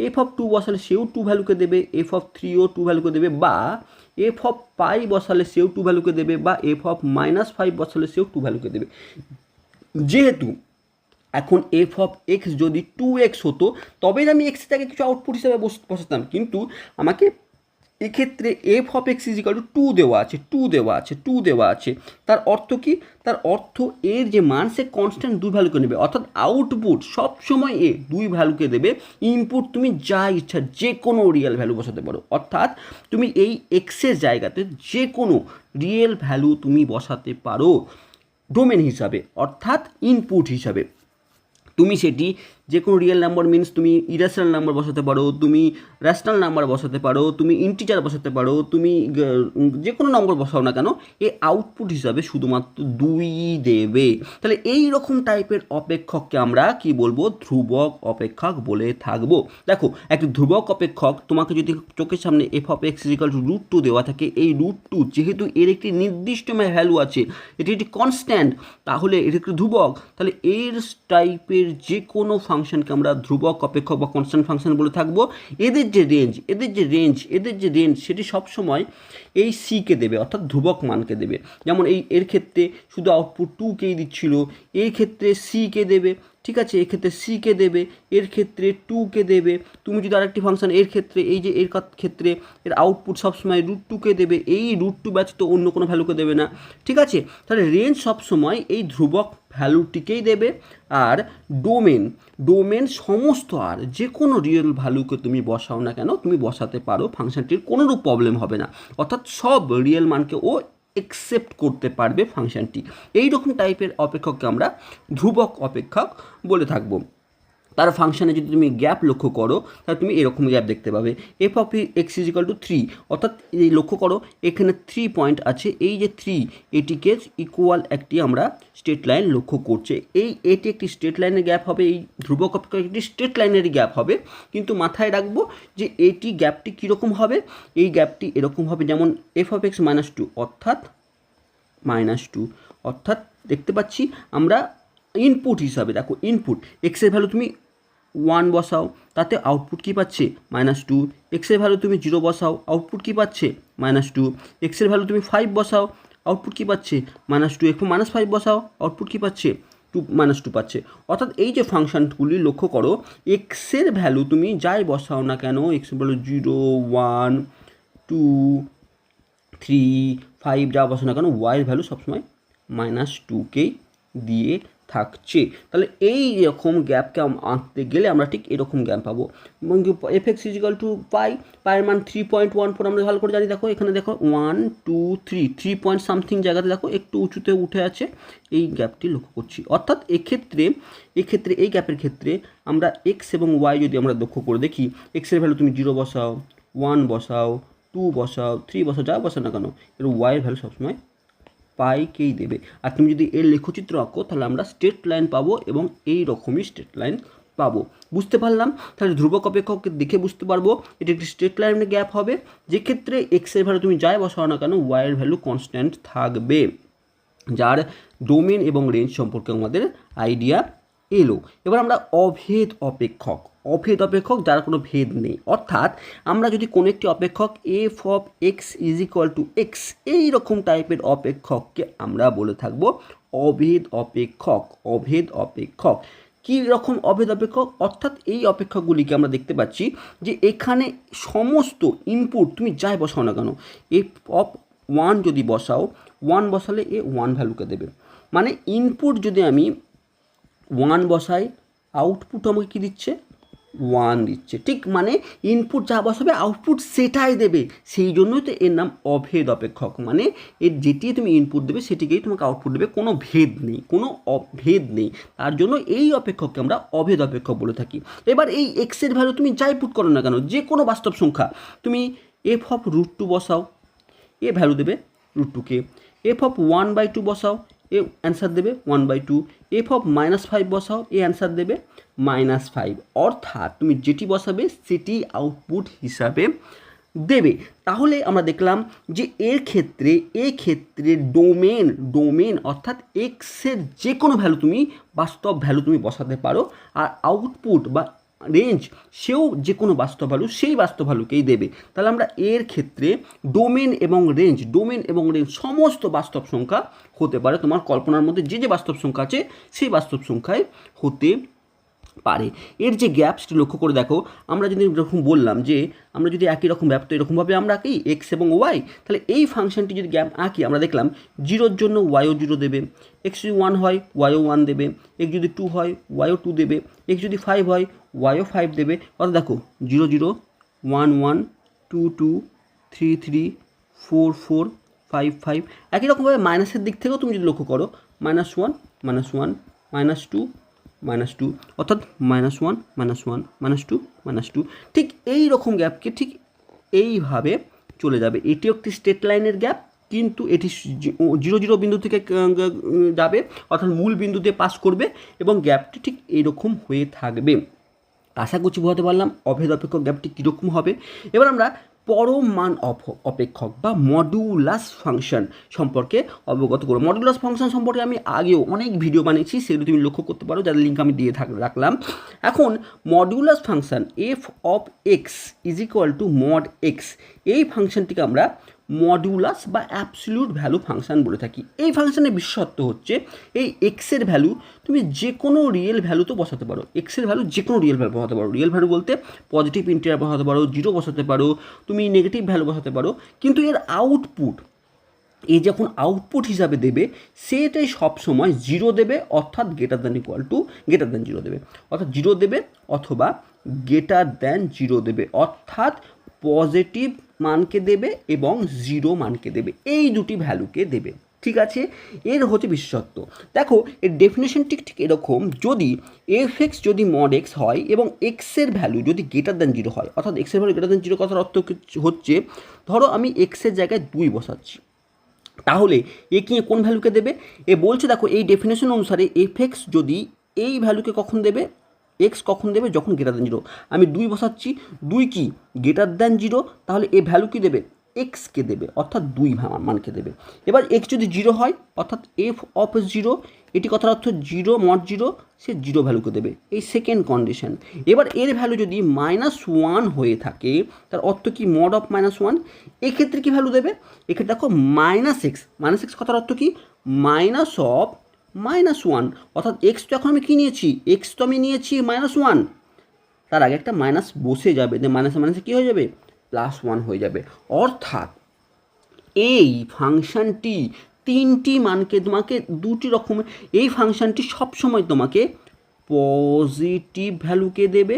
এফ অফ 2 বসালে সেও 2 ভ্যালুকে দেবে, এফ অফ 3ও 2 ভ্যালুকে দেবে, বা এফ অফ পাই বসালে সেও 2 ভ্যালুকে দেবে, বা এফ অফ -5 বসালে সেও 2 ভ্যালুকে দেবে। যেহেতু এখন এফ অফ এক্স যদি 2x হতো তবে আমি এক্সটাকে কিছু আউটপুট হিসাবে বসাতাম, কিন্তু আমাকে এক্ষেত্রে F of x is equal two 2 দেওয়া আছে। তার অর্থ কি, তার অর্থ এর যে মান সে কনস্ট্যান্ট 2 ভ্যালুকে নেবে, অর্থাৎ আউটপুট সবসময় 2 ভ্যালুকে দেবে, ইনপুট তুমি যা ইচ্ছা যে কোনো রিয়েল ভ্যালু বসাতে পারো, অর্থাৎ তুমি এই এক্সের জায়গাতে যে কোনো রিয়েল ভ্যালু তুমি বসাতে পারো ডোমেন হিসাবে, অর্থাৎ ইনপুট হিসাবে। তুমি সেটি যে কোনো রিয়েল নাম্বার মিনস তুমি ইরেশনাল নাম্বার বসাতে পারো, তুমি রেশনাল নাম্বার বসাতে পারো, তুমি ইন্টিজার বসাতে পারো, তুমি যে কোনো নম্বর বসাও না কেন, এ আউটপুট হিসাবে শুধুমাত্র 2 দেবে। তাহলে এই রকম টাইপের অপেক্ষককে আমরা কি বলবো? ধ্রুবক অপেক্ষক বলে থাকবো। দেখো, একটি ধ্রুবক অপেক্ষক তোমাকে যদি চোখের সামনে f(x)√2 দেওয়া থাকে, এই √2 যেহেতু এর একটি নির্দিষ্ট ভ্যালু আছে, এটি একটি কনস্ট্যান্ট, তাহলে এটি একটি ধ্রুবক। তাহলে এর টাইপের যে কোনো ফাংশনকে আমরা ধ্রুবক অপেক্ষক বা কনস্ট্যান্ট ফাংশন বলে থাকবো। এদের যে রেঞ্জ সেটি সবসময় এই সিকে দেবে, অর্থাৎ ধ্রুবক মানকে দেবে। যেমন এর ক্ষেত্রে শুধু আউটপুট 2কেই দিচ্ছিল, এর ক্ষেত্রে সিকে দেবে, ঠিক আছে, এর ক্ষেত্রে সিকে দেবে, এর ক্ষেত্রে 2কে দেবে। তুমি যদি আরেকটি ফাংশন এর ক্ষেত্রে এই যে এর ক্ষেত্রে এর আউটপুট সবসময় √2কে দেবে, এই √2 ব্যতীত অন্য কোনো ভ্যালুকে দেবে না, ঠিক আছে। তাহলে রেঞ্জ সবসময় এই ধ্রুবক ভ্যালুটিকেই দেবে। আর ডোমেন সমস্ত আর যে কোনো রিয়েল ভ্যালুকে তুমি বসাও না কেন, তুমি বসাতে পারো, ফাংশনটির কোনোরূপ প্রবলেম হবে না, অর্থাৎ সব রিয়েল মানকে ও একসেপ্ট করতে পারবে ফাংশনটি। এই রকম টাইপের অপেক্ষককে আমরা ধ্রুবক অপেক্ষক বলে থাকবো। তার ফাংশনে যদি তুমি গ্যাপ লক্ষ্য করো, তাহলে তুমি এরকম গ্যাপ দেখতে পাবে, f(x)3, অর্থাৎ এই লক্ষ্য করো এখানে 3 পয়েন্ট আছে, এই যে 3 এটিকে ইকুয়াল একটি আমরা স্ট্রেট লাইন লক্ষ্য করছে, এটি একটি স্ট্রেট লাইনের গ্যাপ হবে, এই ধ্রুবক অপেক্ষক একটি স্ট্রেট লাইনেরই গ্যাপ হবে। কিন্তু মাথায় রাখবো যে এটি গ্যাপটি কীরকম হবে, এই গ্যাপটি এরকম হবে, যেমন f(x)-2, অর্থাৎ -2, অর্থাৎ দেখতে পাচ্ছি আমরা ইনপুট হিসাবে, দেখো ইনপুট এক্সের ভ্যালু তুমি 1 বসাও, তাতে আউটপুট কী পাচ্ছে? -2। এক্সের ভ্যালু তুমি 0 বসাও, আউটপুট কী পাচ্ছে? -2। এক্সের ভ্যালু তুমি 5 বসাও, আউটপুট কী পাচ্ছে? -2। একটু -5 বসাও, আউটপুট কী পাচ্ছে? -2 পাচ্ছে। অর্থাৎ এই যে ফাংশনগুলি লক্ষ্য করো, এক্সের ভ্যালু তুমি যাই বসাও না কেন, এক্সের ভ্যালু 0, 1, 2, 3, 5 যা বসাও না কেন, ওয়াইয়ের ভ্যালু সবসময় -2কেই দিয়ে থাকছে। তাহলে এই রকম গ্যাপকে আঁকতে গেলে আমরা ঠিক এরকম গ্যাপ পাবো। f(x)পাইয়ের মান 3.14 আমরা ভালো করে জানি। দেখো এখানে দেখো 1, 2, 3 পয়েন্ট সামথিং জায়গাতে দেখো একটু উঁচুতে উঠে আছে, এই গ্যাপটি লক্ষ্য করছি। অর্থাৎ এক্ষেত্রে এই গ্যাপের ক্ষেত্রে আমরা এক্স এবং ওয়াই যদি আমরা লক্ষ্য করে দেখি, এক্সের ভ্যালু তুমি 0 বসাও, 1 বসাও, 2 বসাও, 3 বসাও, যা বসাও না কেন, এর ওয়াইয়ের ভ্যালু সবসময় পাইকেই দেবে। আর তুমি যদি এর লেখচিত্র আঁকো, তাহলে আমরা স্ট্রেট লাইন পাবো এবং এই রকমই স্ট্রেট লাইন পাবো। বুঝতে পারলাম? তাহলে ধ্রুবক অপেক্ষককে দেখে বুঝতে পারবো এটি একটি স্ট্রেট লাইনের গ্যাপ হবে, যেক্ষেত্রে এক্সের ভ্যালু তুমি যাই বসাও না কেন, ওয়াইয়ের ভ্যালু কনস্ট্যান্ট থাকবে। যার ডোমেন এবং রেঞ্জ সম্পর্কে আমাদের আইডিয়া এলো। এবার আমরা অভেদ অপেক্ষক যার কোনো ভেদ নেই, অর্থাৎ আমরা যদি কোনো একটি অপেক্ষক f(x)=x এই রকম টাইপের অপেক্ষককে আমরা বলে থাকবো অভেদ অপেক্ষক। কী রকম অভেদ অপেক্ষক? অর্থাৎ এই অপেক্ষকগুলিকে আমরা দেখতে পাচ্ছি যে এখানে সমস্ত ইনপুট তুমি যাই বসাও না কেন, f(1) যদি বসাও, 1 বসালে এ 1 ভ্যালুকে দেবে, মানে ইনপুট যদি আমি 1 বসাই, আউটপুট আমাকে কী দিচ্ছে? 1 দিচ্ছে। ঠিক, মানে ইনপুট যা বসাবে আউটপুট সেটাই দেবে, সেই জন্যই তো এর নাম অভেদ অপেক্ষক। মানে এর যেটি তুমি ইনপুট দেবে সেটিকেই তোমাকে আউটপুট দেবে, কোনো ভেদ নেই, তার জন্য এই অপেক্ষককে আমরা অভেদ অপেক্ষক বলে থাকি। এবার এই এক্সের ভ্যালু তুমি যাই পুট করো না কেন, যে কোনো বাস্তব সংখ্যা তুমি f(√2) বসাও, এ ভ্যালু দেবে √2কে। f(1/2) বসাও, এ অ্যান্সার দেবে 1/2। f(-5) বসাও, এ অ্যান্সার দেবে -5। অর্থাৎ তুমি যেটি বসাবে সেটি আউটপুট হিসাবে দেবে। তাহলে আমরা দেখলাম যে এর ক্ষেত্রে ডোমেন অর্থাৎ এক্সের যে কোনো ভ্যালু তুমি বাস্তব ভ্যালু তুমি বসাতে পারো, আর আউটপুট বা রেঞ্জ সেও যে কোনো বাস্তব ভ্যালু সেই বাস্তব ভ্যালুকেই দেবে। তাহলে আমরা এর ক্ষেত্রে ডোমেন এবং রেঞ্জ সমস্ত বাস্তব সংখ্যা হতে পারে, তোমার কল্পনার মধ্যে যে বাস্তব সংখ্যা আছে সেই বাস্তব সংখ্যায় হতে পারে। এর যে গ্যাপ সেটি লক্ষ্য করে দেখো, আমরা যদি এরকম বললাম যে আমরা যদি একই রকম ব্যাপ্ত এরকমভাবে আমরা আঁকি এক্স এবং ওয়াই, তাহলে এই ফাংশনটি যদি গ্যাপ আঁকি, আমরা দেখলাম 0-র জন্য ওয়াইও 0 দেবে, এক্স যদি 1 হয় ওয়াইও 1 দেবে, এক্স যদি 2 হয় ওয়াইও 2 দেবে, এক্স যদি 5 হয় ওয়াইও 5 দেবে। অর্থাৎ দেখো 0, 0, 1, 1, 2, 2, 3, 3, 4, 4, 5, 5। একই রকমভাবে মাইনাসের দিক থেকেও তুমি যদি লক্ষ্য করো, -1, -1, -2, -2 অর্থাৎ -1 -1 -2 -2 ঠিক এই রকম গ্যাপকে ঠিক এইভাবে চলে যাবে। এটিও একটি স্ট্রেট লাইনের গ্যাপ, কিন্তু এটি 0 0 বিন্দু থেকে যাবে, অর্থাৎ মূল বিন্দুতে পাস করবে এবং গ্যাপটি ঠিক এইরকম হয়ে থাকবে। আশা করছি বোঝাতে পারলাম অভেদ অপেক্ষক গ্যাপটি কীরকম হবে। এবার আমরা পরম মান অপেক্ষক বা মডুলাস ফাংশন সম্পর্কে অবগত করব। মডুলাস ফাংশন সম্পর্কে আমি আগেও অনেক ভিডিও বানিয়েছি, সেগুলো তুমি লক্ষ্য করতে পারো, যার লিঙ্ক আমি দিয়ে রাখলাম। এখন modulus function f of x is equal two mod x, এই ফাংশনটিকে আমরা মডুলাস বা অ্যাবসলিউট ভ্যালু ফাংশন বলে থাকি। এই ফাংশনের বিশেষত্ব হচ্ছে এই এক্সের ভ্যালু তুমি যে কোনো রিয়েল ভ্যালুতে বসাতে পারো। এক্সের ভ্যালু যে কোনো রিয়েল ভ্যালু বসাতে পারো। রিয়েল ভ্যালু বলতে পজিটিভ ইন্টিজার বসাতে পারো, 0 বসাতে পারো, তুমি নেগেটিভ ভ্যালু বসাতে পারো, কিন্তু এর আউটপুট এ যখন আউটপুট হিসাবে দেবে সেটাই সবসময় 0 দেবে, অর্থাৎ greater than equal two greater than 0 দেবে, অর্থাৎ 0 দেবে অথবা গ্রেটার দ্যান 0 দেবে, অর্থাৎ পজিটিভ মানকে দেবে এবং 0 মানকে দেবে, এই দুটি ভ্যালুকে দেবে। ঠিক আছে, এর হচ্ছে বিশেষত্ব। দেখো এর ডেফিনেশনটি ঠিক এরকম, যদি এফ এক্স যদি মড এক্স হয় এবং এক্সের ভ্যালু যদি গ্রেটার দ্যান 0 হয়, অর্থাৎ এক্সের ভ্যালু গ্রেটার দ্যান 0 কথার অর্থ হচ্ছে, ধরো আমি এক্সের জায়গায় 2 বসাচ্ছি, তাহলে এ কি কোন ভ্যালুকে দেবে? এ বলছে দেখো এই ডেফিনেশন অনুসারে এফ এক্স যদি এই ভ্যালুকে কখন দেবে, এক্স কখন দেবে, যখন গ্রেটার দ্যান 0। আমি 2 বসাচ্ছি, 2 কি গ্রেটার দ্যান 0, তাহলে এ ভ্যালু কি দেবে, এক্সকে দেবে, অর্থাৎ 2 মানকে দেবে। এবার এক্স যদি 0 হয়, অর্থাৎ এফ অফ 0, এটি কথার অর্থ 0 মড 0, সে 0 ভ্যালুকে দেবে, এই সেকেন্ড কন্ডিশন। এবার এর ভ্যালু যদি -1 হয়ে থাকে, তার অর্থ কি মড অফ -1, এক্ষেত্রে কী ভ্যালু দেবে, এক্ষেত্রে দেখো -x কথার অর্থ কি মাইনাস অফ -1, অর্থাৎ এক্স তো এখন আমি কী নিয়েছি, এক্স তো আমি নিয়েছি -1, তার আগে একটা মাইনাস বসে যাবে, যে মাইনাসে মাইনাসে কী হয়ে যাবে, +1 হয়ে যাবে। অর্থাৎ এই ফাংশনটি 3টি মানকে তোমাকে 2টি রকমের, এই ফাংশনটি সবসময় তোমাকে পজিটিভ ভ্যালুকে দেবে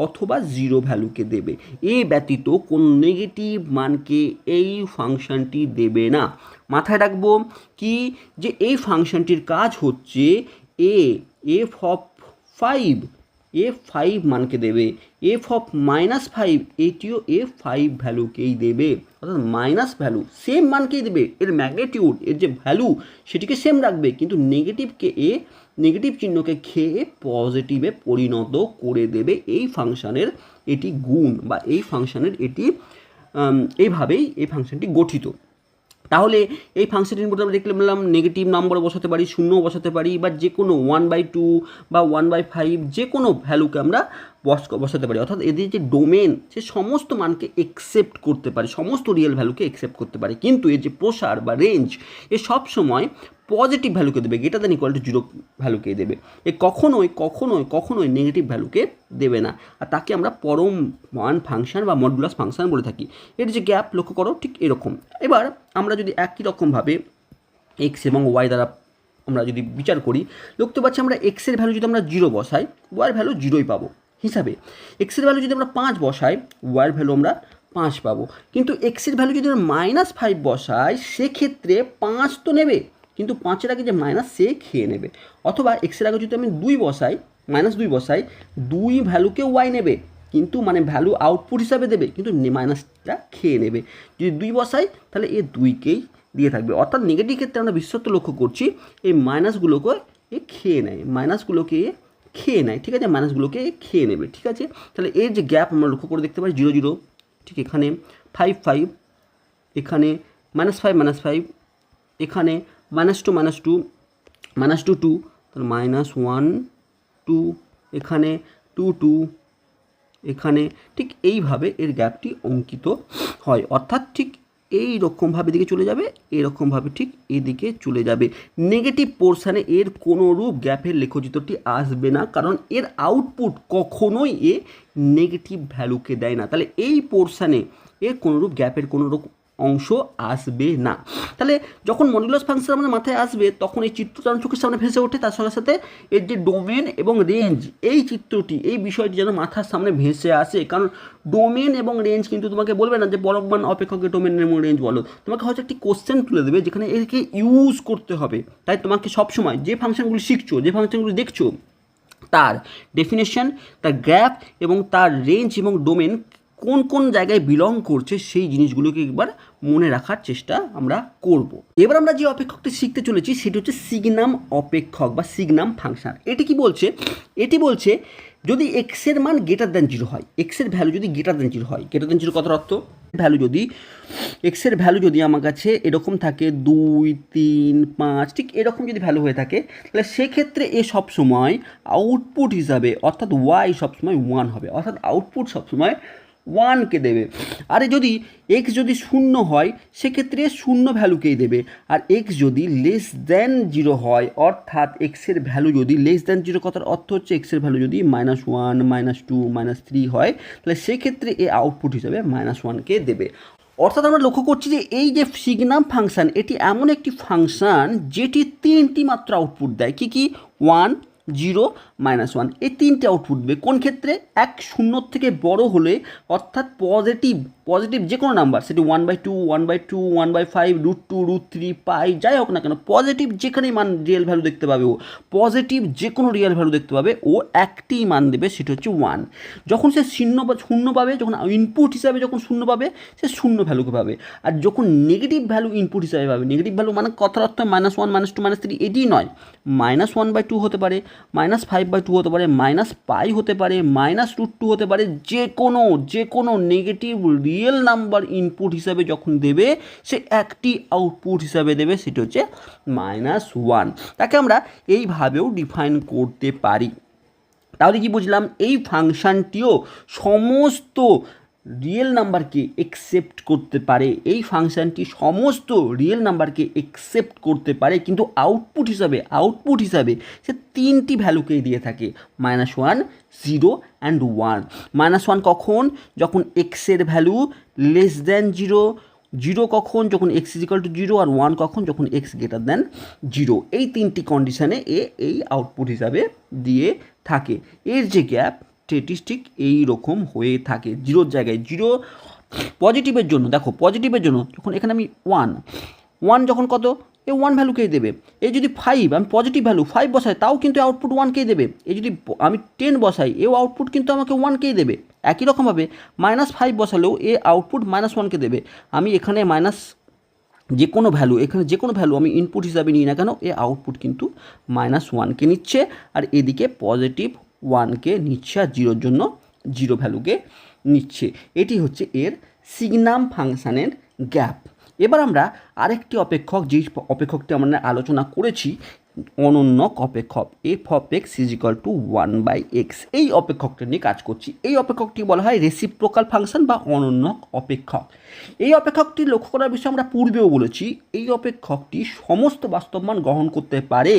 অথবা 0 ভ্যালুকে দেবে, এ ব্যতীত কোনো নেগেটিভ মানকে এই ফাংশনটি দেবে না। মাথায় রাখবো কি, যে এই ফাংশনটির কাজ হচ্ছে এফ অফ 5 মানকে দেবে, এফ অফ -5 এটিও F5 ভ্যালুকেই দেবে, অর্থাৎ মাইনাস ভ্যালু সেম মানকেই দেবে, এর ম্যাগনিটিউড এর যে ভ্যালু সেটিকে সেম রাখবে, কিন্তু নেগেটিভ চিহ্নকে খেয়ে পজিটিভে পরিণত করে দেবে। এই ফাংশনের এটি গুণ বা এই ফাংশনের এটি এইভাবেই এই ফাংশনটি গঠিত। তাহলে এই ফাংশনটির মধ্যে আমরা দেখলাম নেগেটিভ নাম্বার বসাতে পারি, 0 বসাতে পারি, বা যে কোনো 1/2 বা 1/5 যে কোনো ভ্যালুকে আমরা বসাতে পারি, অর্থাৎ এদের যে ডোমেন সে সমস্ত মানকে একসেপ্ট করতে পারে, সমস্ত রিয়েল ভ্যালুকে একসেপ্ট করতে পারে, কিন্তু এর যে প্রসার বা রেঞ্জ এ সবসময় পজিটিভ ভ্যালুকে দেবে, গ্রেটার দ্যান ইকুয়াল টু 0 ভ্যালুকে দেবে, এ কখনোই নেগেটিভ ভ্যালুকে দেবে না, আর তাকে আমরা পরম মান ফাংশন বা মডুলাস ফাংশন বলে থাকি। এর যে গ্যাপ লক্ষ্য করো ঠিক এরকম। এবার আমরা যদি একই রকমভাবে এক্স এবং ওয়াই দ্বারা আমরা যদি বিচার করি, দেখতে পাচ্ছি আমরা এক্সের ভ্যালু যদি আমরা 0 বসাই, ওয়াইয়ের ভ্যালু 0ই পাবো হিসাবে, এক্সের ভ্যালু যদি আমরা 5 বসাই, ওয়াইয়ের ভ্যালু আমরা 5 পাবো, কিন্তু এক্সের ভ্যালু যদি আমরা -5 বসাই, সেক্ষেত্রে 5 তো নেবে, কিন্তু 5-এর আগে যে মাইনাস সে খেয়ে নেবে, অথবা এক্সের আগে যদি আমি 2 বসাই, -2 বসাই, 2 ভ্যালুকে ওয়াই নেবে, কিন্তু মানে ভ্যালু আউটপুট হিসাবে দেবে, কিন্তু মাইনাসটা খেয়ে নেবে। যদি 2 বসাই তাহলে এ 2কেই দিয়ে থাকবে, অর্থাৎ নেগেটিভ ক্ষেত্রে আমরা বিশেষত্ব লক্ষ্য করছি এই মাইনাসগুলোকে এ খেয়ে নেয়, ঠিক আছে, মাইনাসগুলোকে খেয়ে নেবে। ঠিক আছে, তাহলে এর যে গ্যাপ আমরা লক্ষ্য করে দেখতে পাই 0 0, ঠিক এখানে 5 5, এখানে -5 এখানে -2 2 তাহলে -1 2, এখানে 2 2, এখানে ঠিক এইভাবে এর গ্যাপটি অঙ্কিত হয়, অর্থাৎ ঠিক এই রকমভাবে দিকে চলে যাবে, এরকমভাবে ঠিক এদিকে চলে যাবে। নেগেটিভ পোর্শানে এর কোনোরূপ গ্যাপের লেখচিত্রটি আসবে না, কারণ এর আউটপুট কখনোই এ নেগেটিভ ভ্যালুকে দেয় না, তাহলে এই পোর্শানে এর কোনোরূপ গ্যাপের কোনোরকম অংশ আসবে না। তাহলে যখন মডুলাস ফাংশন আমাদের মাথায় আসবে, তখন এই চিত্রটা চোখের সামনে ভেসে ওঠে, তার সঙ্গে সাথে এর যে ডোমেন এবং রেঞ্জ, এই চিত্রটি এই বিষয়টি যেন মাথার সামনে ভেসে আসে, কারণ ডোমেন এবং রেঞ্জ কিন্তু তোমাকে বলবে না যে পরম মান অপেক্ষকের ডোমেন এবং রেঞ্জ বলো, তোমাকে হয়তো একটি কোশ্চেন তুলে দেবে যেখানে একে ইউজ করতে হবে। তাই তোমাকে সবসময় যে ফাংশনগুলি শিখছো, যে ফাংশনগুলি দেখছো, তার ডেফিনেশন, তার গ্রাফ এবং তার রেঞ্জ এবং ডোমেন কোন কোন জায়গায় বিলং করছে সেই জিনিসগুলোকে একবার মনে রাখার চেষ্টা আমরা করব। এবার আমরা যে অপেক্ষকটি শিখতে চলেছি সেটি হচ্ছে সিগনাম অপেক্ষক বা সিগনাম ফাংশন। এটি কি বলছে? এটি বলছে যদি এক্সের মান গ্রেটার দ্যান জিরো হয়, এক্সের ভ্যালু যদি গ্রেটার দ্যান জিরো হয়, গ্রেটার দ্যান জিরো কথার অর্থ ভ্যালু যদি এক্সের ভ্যালু যদি আমার কাছে এরকম থাকে 2, 3, 5 ঠিক এরকম যদি ভ্যালু হয়ে থাকে, তাহলে সেক্ষেত্রে এ সবসময় আউটপুট হিসাবে অর্থাৎ ওয়াই সবসময় 1 হবে, অর্থাৎ আউটপুট সবসময় 1কে দেবে। আরে যদি এক্স যদি শূন্য হয় সেক্ষেত্রে শূন্য ভ্যালুকেই দেবে, আর এক্স যদি লেস দ্যান জিরো হয় অর্থাৎ এক্সের ভ্যালু যদি লেস দ্যান জিরো কথার অর্থ হচ্ছে এক্সের ভ্যালু যদি -1, -2, -3 হয়, তাহলে সেক্ষেত্রে এ আউটপুট হিসাবে -1কে দেবে। অর্থাৎ আমরা লক্ষ্য করছি যে এই যে সিগনাম ফাংশান এটি এমন একটি ফাংশান যেটি 3টি মাত্র আউটপুট দেয়। কি কি? 1, 0, -1 এই 3টে আউটপুট দেবে। কোন ক্ষেত্রে? এক শূন্যর থেকে বড় হলে অর্থাৎ পজিটিভ যে কোনো নাম্বার, সেটি 1/2, 1/2, 1/5, √2, √3, পাই যাই হোক না কেন, পজিটিভ যেখানেই মান রিয়েল ভ্যালু দেখতে পাবে, ও পজিটিভ যে কোনো রিয়েল ভ্যালু দেখতে পাবে, ও একটি মান দেবে, সেটা হচ্ছে 1। যখন সে শূন্য পাবে, যখন ইনপুট হিসাবে যখন শূন্য পাবে, সে শূন্য ভ্যালুকে পাবে। আর যখন নেগেটিভ ভ্যালু ইনপুট হিসাবে পাবে, নেগেটিভ ভ্যালু মানে কথার অর্থ -1, -2, -3 এটিই নয়, -1/2 হতে পারে, -5/2 হতে পারে, -পাই হতে পারে, -√2 হতে পারে, যে কোনো নেগেটিভ রিয়েল নাম্বার ইনপুট হিসাবে যখন দেবে, সে একটি আউটপুট হিসাবে দেবে, সেটা হচ্ছে -1। তাকে আমরা এইভাবেও ডিফাইন করতে পারি। তাহলে কি বুঝলাম? এই ফাংশানটিও সমস্ত রিয়েল নাম্বারকে একসেপ্ট করতে পারে, এই ফাংশানটি সমস্ত রিয়েল নাম্বারকে একসেপ্ট করতে পারে, কিন্তু আউটপুট হিসাবে সে 3টি ভ্যালুকেই দিয়ে থাকে, -1, 0 অ্যান্ড 1। -1 কখন? যখন এক্সের ভ্যালু লেস দ্যান 0, 0 কখন? যখন x = 0, আর 1 কখন? যখন x > 0। এই 3টি কন্ডিশানে এই আউটপুট হিসাবে দিয়ে থাকে। এর যে গ্যাপ স্ট্যাটিস্টিক এই রকম হয়ে থাকে, 0-র জায়গায় 0। পজিটিভের জন্য দেখো, পজিটিভের জন্য যখন এখানে আমি 1 যখন কত? এ 1 ভ্যালুকেই দেবে। এই যদি 5 আমি পজিটিভ ভ্যালু 5 বসাই, তাও কিন্তু আউটপুট 1কেই দেবে। এই যদি আমি 10 বসাই, এও আউটপুট কিন্তু আমাকে 1কেই দেবে। একই রকমভাবে -5 বসালেও এ আউটপুট -1কে দেবে। আমি এখানে যে কোনো ভ্যালু আমি ইনপুট হিসাবে নিই না কেন, এ আউটপুট কিন্তু -1কে নিচ্ছে, আর এদিকে পজিটিভ 1কে নিচ্ছে, আর 0-র জন্য 0 ভ্যালুকে নিচ্ছে। এটি হচ্ছে এর সিগনাম ফাংশানের গ্যাপ। এবার আমরা আরেকটি অপেক্ষক, যেই অপেক্ষকটি আমরা আলোচনা করেছি, অনন্যক অপেক্ষক, f(x = 1/x), এই অপেক্ষকটা নিয়ে কাজ করছি। এই অপেক্ষকটি বলা হয় রেসিপ্রোকাল ফাংশন বা অনন্যক অপেক্ষক। এই অপেক্ষকটি লক্ষ্য করার বিষয়ে আমরা পূর্বেও বলেছি, এই অপেক্ষকটি সমস্ত বাস্তব মান গ্রহণ করতে পারে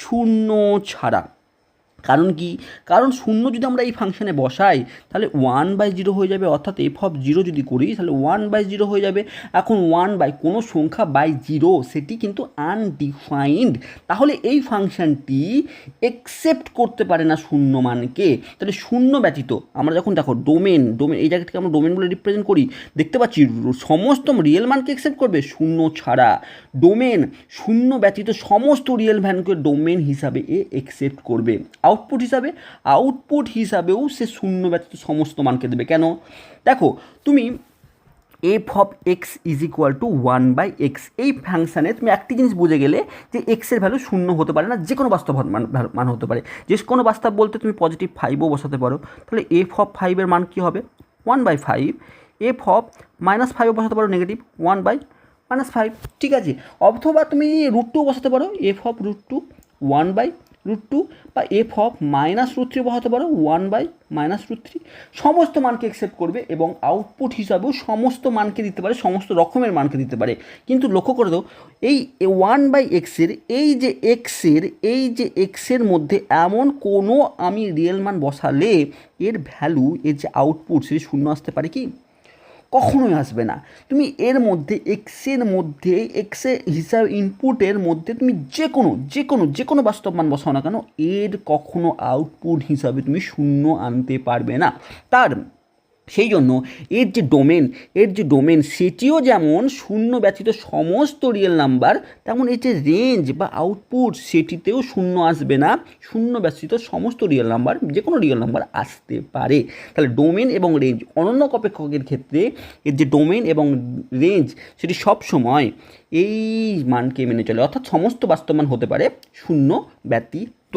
শূন্য ছাড়া। কারণ কি? কারণ শূন্য যদি আমরা এই ফাংশানে বসাই, তাহলে 1/0 হয়ে যাবে, অর্থাৎ f(0) যদি করি তাহলে 1/0 হয়ে যাবে। এখন 1 কোনো সংখ্যা বাই 0 সেটি কিন্তু আনডিফাইন্ড, তাহলে এই ফাংশানটি একসেপ্ট করতে পারে না শূন্য মানকে। তাহলে শূন্য ব্যতীত আমরা যখন দেখো ডোমেন এই জায়গা থেকে আমরা ডোমেন বলে রিপ্রেজেন্ট করি, দেখতে পাচ্ছি সমস্ত রিয়েল মানকে একসেপ্ট করবে শূন্য ছাড়া। ডোমেন শূন্য ব্যতীত সমস্ত রিয়েল ভ্যালুকে ডোমেন হিসাবে একসেপ্ট করবে। আউটপুট হিসাবেও সে শূন্য ব্যতীত সমস্ত মানকে দেবে। কেন? দেখো, তুমি f(x = 1/x) এই ফাংশানে তুমি একটি জিনিস বুঝে গেলে যে এক্সের ভ্যালু শূন্য হতে পারে না, যে কোনো বাস্তব মান হতে পারে। যে কোনো বাস্তব বলতে তুমি +5ও বসাতে পারো, তাহলে f(5) এর মান কী হবে? 1/5। f(-5)ও বসাতে পারো, নেগেটিভ 1/-5, ঠিক আছে। অথবা তুমি √2 বসাতে পারো, f(√2) 1/√2, বা f(-√3) বসাতে পারো, 1/-√3। সমস্ত মানকে একসেপ্ট করবে এবং আউটপুট হিসাবেও সমস্ত মানকে দিতে পারে, সমস্ত রকমের মানকে দিতে পারে। কিন্তু লক্ষ্য করে দাও, এই 1/x এই যে এক্সের মধ্যে এমন কোনো আমি রিয়েল মান বসালে এর ভ্যালু, এর যে আউটপুট, সেটি শূন্য আসতে পারে কি? কখনোই আসবে না। তুমি এর মধ্যে এক্সের হিসাবে ইনপুটের মধ্যে তুমি যে কোনো বাস্তব মান বসাও না কেন, এর কখনো আউটপুট হিসাবে তুমি শূন্য আনতে পারবে না। তার সেই জন্য এর যে ডোমেন সেটিও যেমন শূন্য ব্যতীত সমস্ত রিয়েল নাম্বার, তেমন এর যে রেঞ্জ বা আউটপুট সেটিতেও শূন্য আসবে না, শূন্য ব্যতীত সমস্ত রিয়েল নাম্বার, যে কোনো রিয়েল নাম্বার আসতে পারে। তাহলে ডোমেন এবং রেঞ্জ অনন্য অপেক্ষকের ক্ষেত্রে এর যে ডোমেন এবং রেঞ্জ সেটি সবসময় এই মানকে মেনে চলে, অর্থাৎ সমস্ত বাস্তব মান হতে পারে শূন্য ব্যতীত।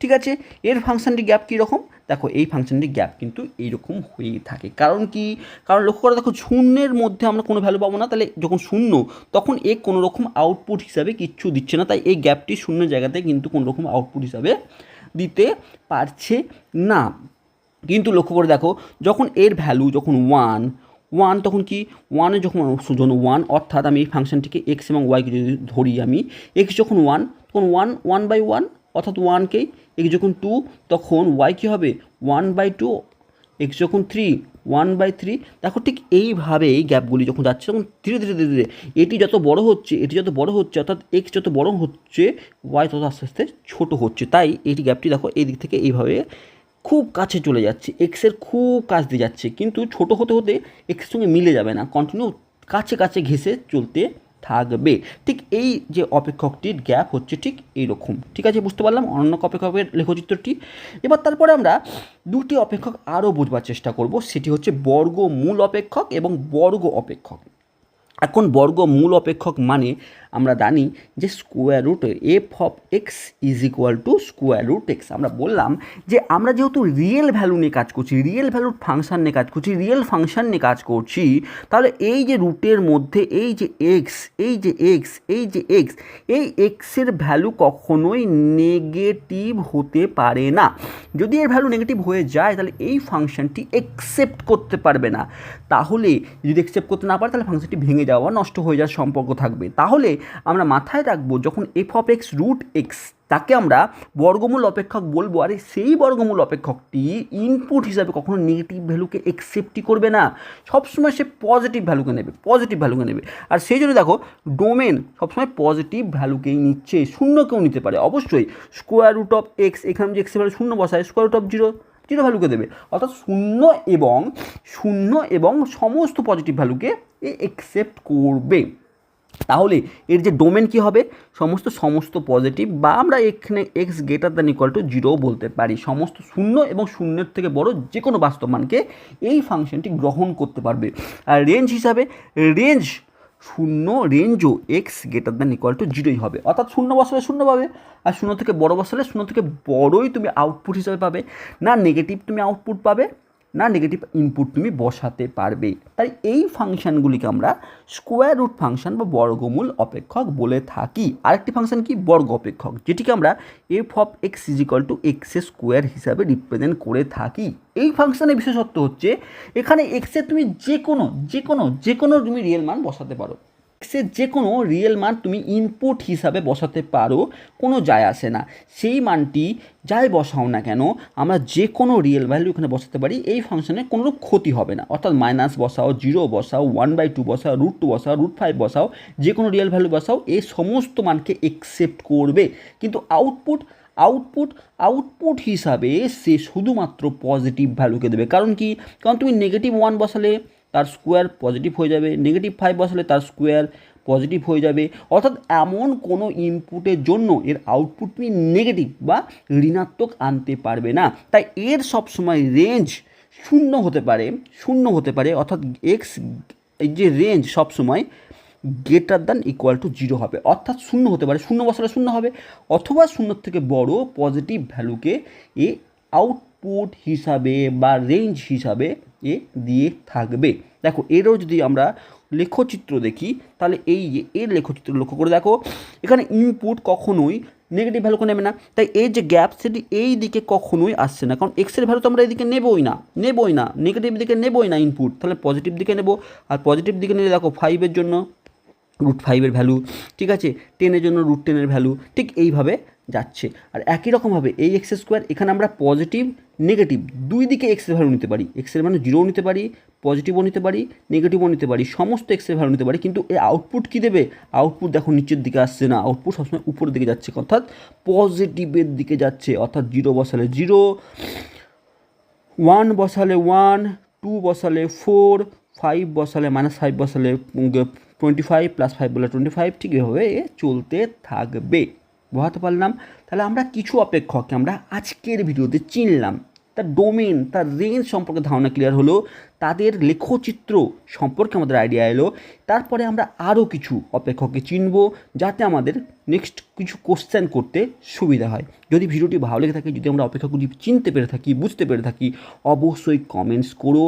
ঠিক আছে, এর ফাংশনটি গ্যাপ কীরকম? দেখো এই ফাংশনটির গ্যাপ কিন্তু এইরকম হয়েই থাকে। কারণ কি? কারণ লক্ষ্য করে দেখো, শূন্যের মধ্যে আমরা কোনো ভ্যালু পাবো না, তাহলে যখন শূন্য তখন এ কোনো রকম আউটপুট হিসাবে কিচ্ছু দিচ্ছে না, তাই এই গ্যাপটি শূন্য জায়গাতে কিন্তু কোনো রকম আউটপুট হিসাবে দিতে পারছে না। কিন্তু লক্ষ্য করে দেখো, যখন এর ভ্যালু যখন ওয়ান তখন কি ওয়ানে যখন ওয়ান, অর্থাৎ আমি এই ফাংশনটিকে এক্স এবং ওয়াইকে যদি ধরি, আমি এক্স যখন ওয়ান তখন ওয়ান বাই ওয়ান, অর্থাৎ ওয়ানকেই। এক্স যখন টু তখন ওয়াই কী হবে? 1/2। এক্স যখন 3 1/3। দেখো ঠিক এইভাবে এই গ্যাপগুলি যখন যাচ্ছে তখন ধীরে ধীরে ধীরে ধীরে এটি যত বড় হচ্ছে অর্থাৎ এক্স যত বড় হচ্ছে ওয়াই তত আস্তে আস্তে ছোটো হচ্ছে। তাই এটি গ্যাপটি দেখো এই দিক থেকে এইভাবে খুব কাছে চলে যাচ্ছে, এক্সের খুব কাছ দিয়ে যাচ্ছে, কিন্তু ছোটো হতে হতে এক্সের সঙ্গে মিলে যাবে না, কন্টিনিউ কাছে কাছে ঘেঁষে চলতে থাকবে। ঠিক এই যে অপেক্ষকটির গ্যাপ হচ্ছে ঠিক এইরকম। ঠিক আছে, বুঝতে পারলাম অনন্য অপেক্ষকের লেখচিত্রটি। এবার তারপরে আমরা দুটি অপেক্ষক আরও বোঝবার চেষ্টা করব, সেটি হচ্ছে বর্গমূল অপেক্ষক এবং বর্গ অপেক্ষক। এখন বর্গমূল অপেক্ষক মানে আমরা জানি যে square root f of x is equal to square root x. আমরা বললাম যে আমরা যেহেতু রিয়েল ভ্যালু নিয়ে কাজ করছি, রিয়েল ভ্যালুর ফাংশান নিয়ে কাজ করছি, রিয়েল ফাংশান নিয়ে কাজ করছি, তাহলে এই যে রুটের মধ্যে এই যে এক্স এই এক্সের ভ্যালু কখনোই নেগেটিভ হতে পারে না। যদি এর ভ্যালু নেগেটিভ হয়ে যায় তাহলে এই ফাংশনটি একসেপ্ট করতে পারবে না। তাহলে যদি একসেপ্ট করতে না পারে তাহলে ফাংশনটি ভেঙে যাওয়া, নষ্ট হয়ে যাওয়ার সম্পর্ক থাকবে। তাহলে আমরা মাথায় রাখবো, যখন f of x root x তাকে আমরা বর্গমূল অপেক্ষক বলবো, আর সেই বর্গমূল অপেক্ষকটি ইনপুট হিসাবে কখনো নেগেটিভ ভ্যালুকে একসেপ্টই করবে না, সবসময় সে পজিটিভ ভ্যালুকে নেবে। আর সেই জন্য দেখো ডোমেন সবসময় পজিটিভ ভ্যালুকেই নিচ্ছে, শূন্যকেও নিতে পারে অবশ্যই। স্কোয়ার রুট অফ এক্স, এখানে যে এক্সের ভ্যালু শূন্য বসায়, স্কোয়ার রুট অফ জিরো ভ্যালুকে দেবে, অর্থাৎ শূন্য এবং সমস্ত পজিটিভ ভ্যালুকে এ একসেপ্ট করবে। তাহলে এর যে ডোমেন কী হবে? সমস্ত পজিটিভ, বা আমরা এখানে x greater than equal two zero বলতে পারি, সমস্ত শূন্য এবং শূন্যের থেকে বড় যে কোনো বাস্তব মানকে এই ফাংশনটি গ্রহণ করতে পারবে। আর রেঞ্জ হিসাবে রেঞ্জও X greater than equal to জিরোই হবে, অর্থাৎ শূন্য বসালে শূন্য পাবে, আর শূন্য থেকে বড় বসালে শূন্য থেকে বড়ই তুমি আউটপুট হিসাবে পাবে, না নেগেটিভ তুমি আউটপুট পাবে, না নেগেটিভ ইনপুট তুমি বসাতে পারবে। তাই এই ফাংশানগুলিকে আমরা স্কোয়ার রুট ফাংশন বা বর্গমূল অপেক্ষক বলে থাকি। আরেকটি ফাংশন কি? বর্গ অপেক্ষক, যেটিকে আমরা F of x is equal two x square হিসাবে রিপ্রেজেন্ট করে থাকি। এই ফাংশনের বিশেষত্ব হচ্ছে এখানে এক্সের তুমি যে কোনো তুমি রিয়েল মান বসাতে পারো, এক্সের যে কোনো রিয়েল মান তুমি ইনপুট হিসাবে বসাতে পারো, কোনো যায় আসে না। সেই মানটি যাই বসাও না কেন, আমরা যে কোনো রিয়েল ভ্যালু এখানে বসাতে পারি, এই ফাংশনের কোনোরূপ ক্ষতি হবে না। অর্থাৎ মাইনাস বসাও, জিরো বসাও, 1/2 বসাও, √2 বসাও, √5 বসাও, যে কোনো রিয়েল ভ্যালু বসাও, এই সমস্ত মানকে একসেপ্ট করবে। কিন্তু আউটপুট হিসাবে সে শুধুমাত্র পজিটিভ ভ্যালুকে দেবে। কারণ কি? কারণ তুমি -1 বসালে তার স্কোয়ার পজিটিভ হয়ে যাবে, -5 বসালে তার স্কোয়ার পজিটিভ হয়ে যাবে, অর্থাৎ এমন কোনো ইনপুটের জন্য এর আউটপুট তুমি নেগেটিভ বা ঋণাত্মক আনতে পারবে না। তাই এর সবসময় রেঞ্জ শূন্য হতে পারে, অর্থাৎ এক্স এই যে রেঞ্জ সবসময় greater than equal two zero হবে, অর্থাৎ শূন্য হতে পারে, শূন্য বসালে শূন্য হবে, অথবা শূন্যর থেকে বড় পজিটিভ ভ্যালুকে এ আউটপুট হিসাবে বা রেঞ্জ হিসাবে এ দিয়ে থাকবে। দেখো এরও যদি আমরা লেখচিত্র দেখি, তাহলে এই যে এর লেখচিত্র লক্ষ্য করে দেখো, এখানে ইনপুট কখনোই নেগেটিভ ভ্যালুকে নেবে না, তাই এর যে গ্যাপ সেটি এই দিকে কখনোই আসছে না, কারণ এক্সের ভ্যালু তো আমরা এইদিকে নেবই না, নেগেটিভ দিকে নেবই না ইনপুট, তাহলে পজিটিভ দিকে নেব। আর পজিটিভ দিকে নিলে দেখো 5-এর জন্য √5 ভ্যালু, ঠিক আছে, 10-এর জন্য √10 ভ্যালু, ঠিক এইভাবে যাচ্ছে। আর একই রকমভাবে এই এক্স স্কোয়ার, এখানে আমরা পজিটিভ নেগেটিভ দুই দিকে এক্সের ভ্যালু নিতে পারি, এক্সের মানে জিরোও নিতে পারি, পজিটিভও নিতে পারি, নেগেটিভও নিতে পারি, সমস্ত এক্সের ভ্যালু নিতে পারি। কিন্তু এই আউটপুট কী দেবে? আউটপুট দেখো নিচের দিকে আসছে না, আউটপুট সবসময় উপরের দিকে যাচ্ছে, অর্থাৎ পজিটিভের দিকে যাচ্ছে। অর্থাৎ 0 বসালে 0, 1 বসালে 1, 2 বসালে 4, 5 বসালে -5 বসালে 25 + 5 বলে 25, ঠিক এভাবে চলতে থাকবে। বোঝাতে পারলাম? তাহলে আমরা কিছু অপেক্ষককে আমরা আজকের ভিডিওতে চিনলাম, তার ডোমেন, তার রেঞ্জ সম্পর্কে ধারণা ক্লিয়ার হলো, তাদের লেখচিত্র সম্পর্কে আমাদের আইডিয়া এলো। তারপরে আমরা আরও কিছু অপেক্ষককে চিনব, যাতে আমাদের নেক্সট কিছু কোশ্চেন করতে সুবিধা হয়। যদি ভিডিওটি ভালো লেগে থাকে, যদি আমরা অপেক্ষকগুলি চিনতে পেরে থাকি, বুঝতে পেরে থাকি, অবশ্যই কমেন্টস করো,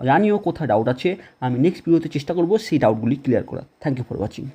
জানিও কোথায় ডাউট আছে। আমি নেক্সট ভিডিওতে চেষ্টা করব সেই ডাউটগুলি ক্লিয়ার করার। Thank you for watching.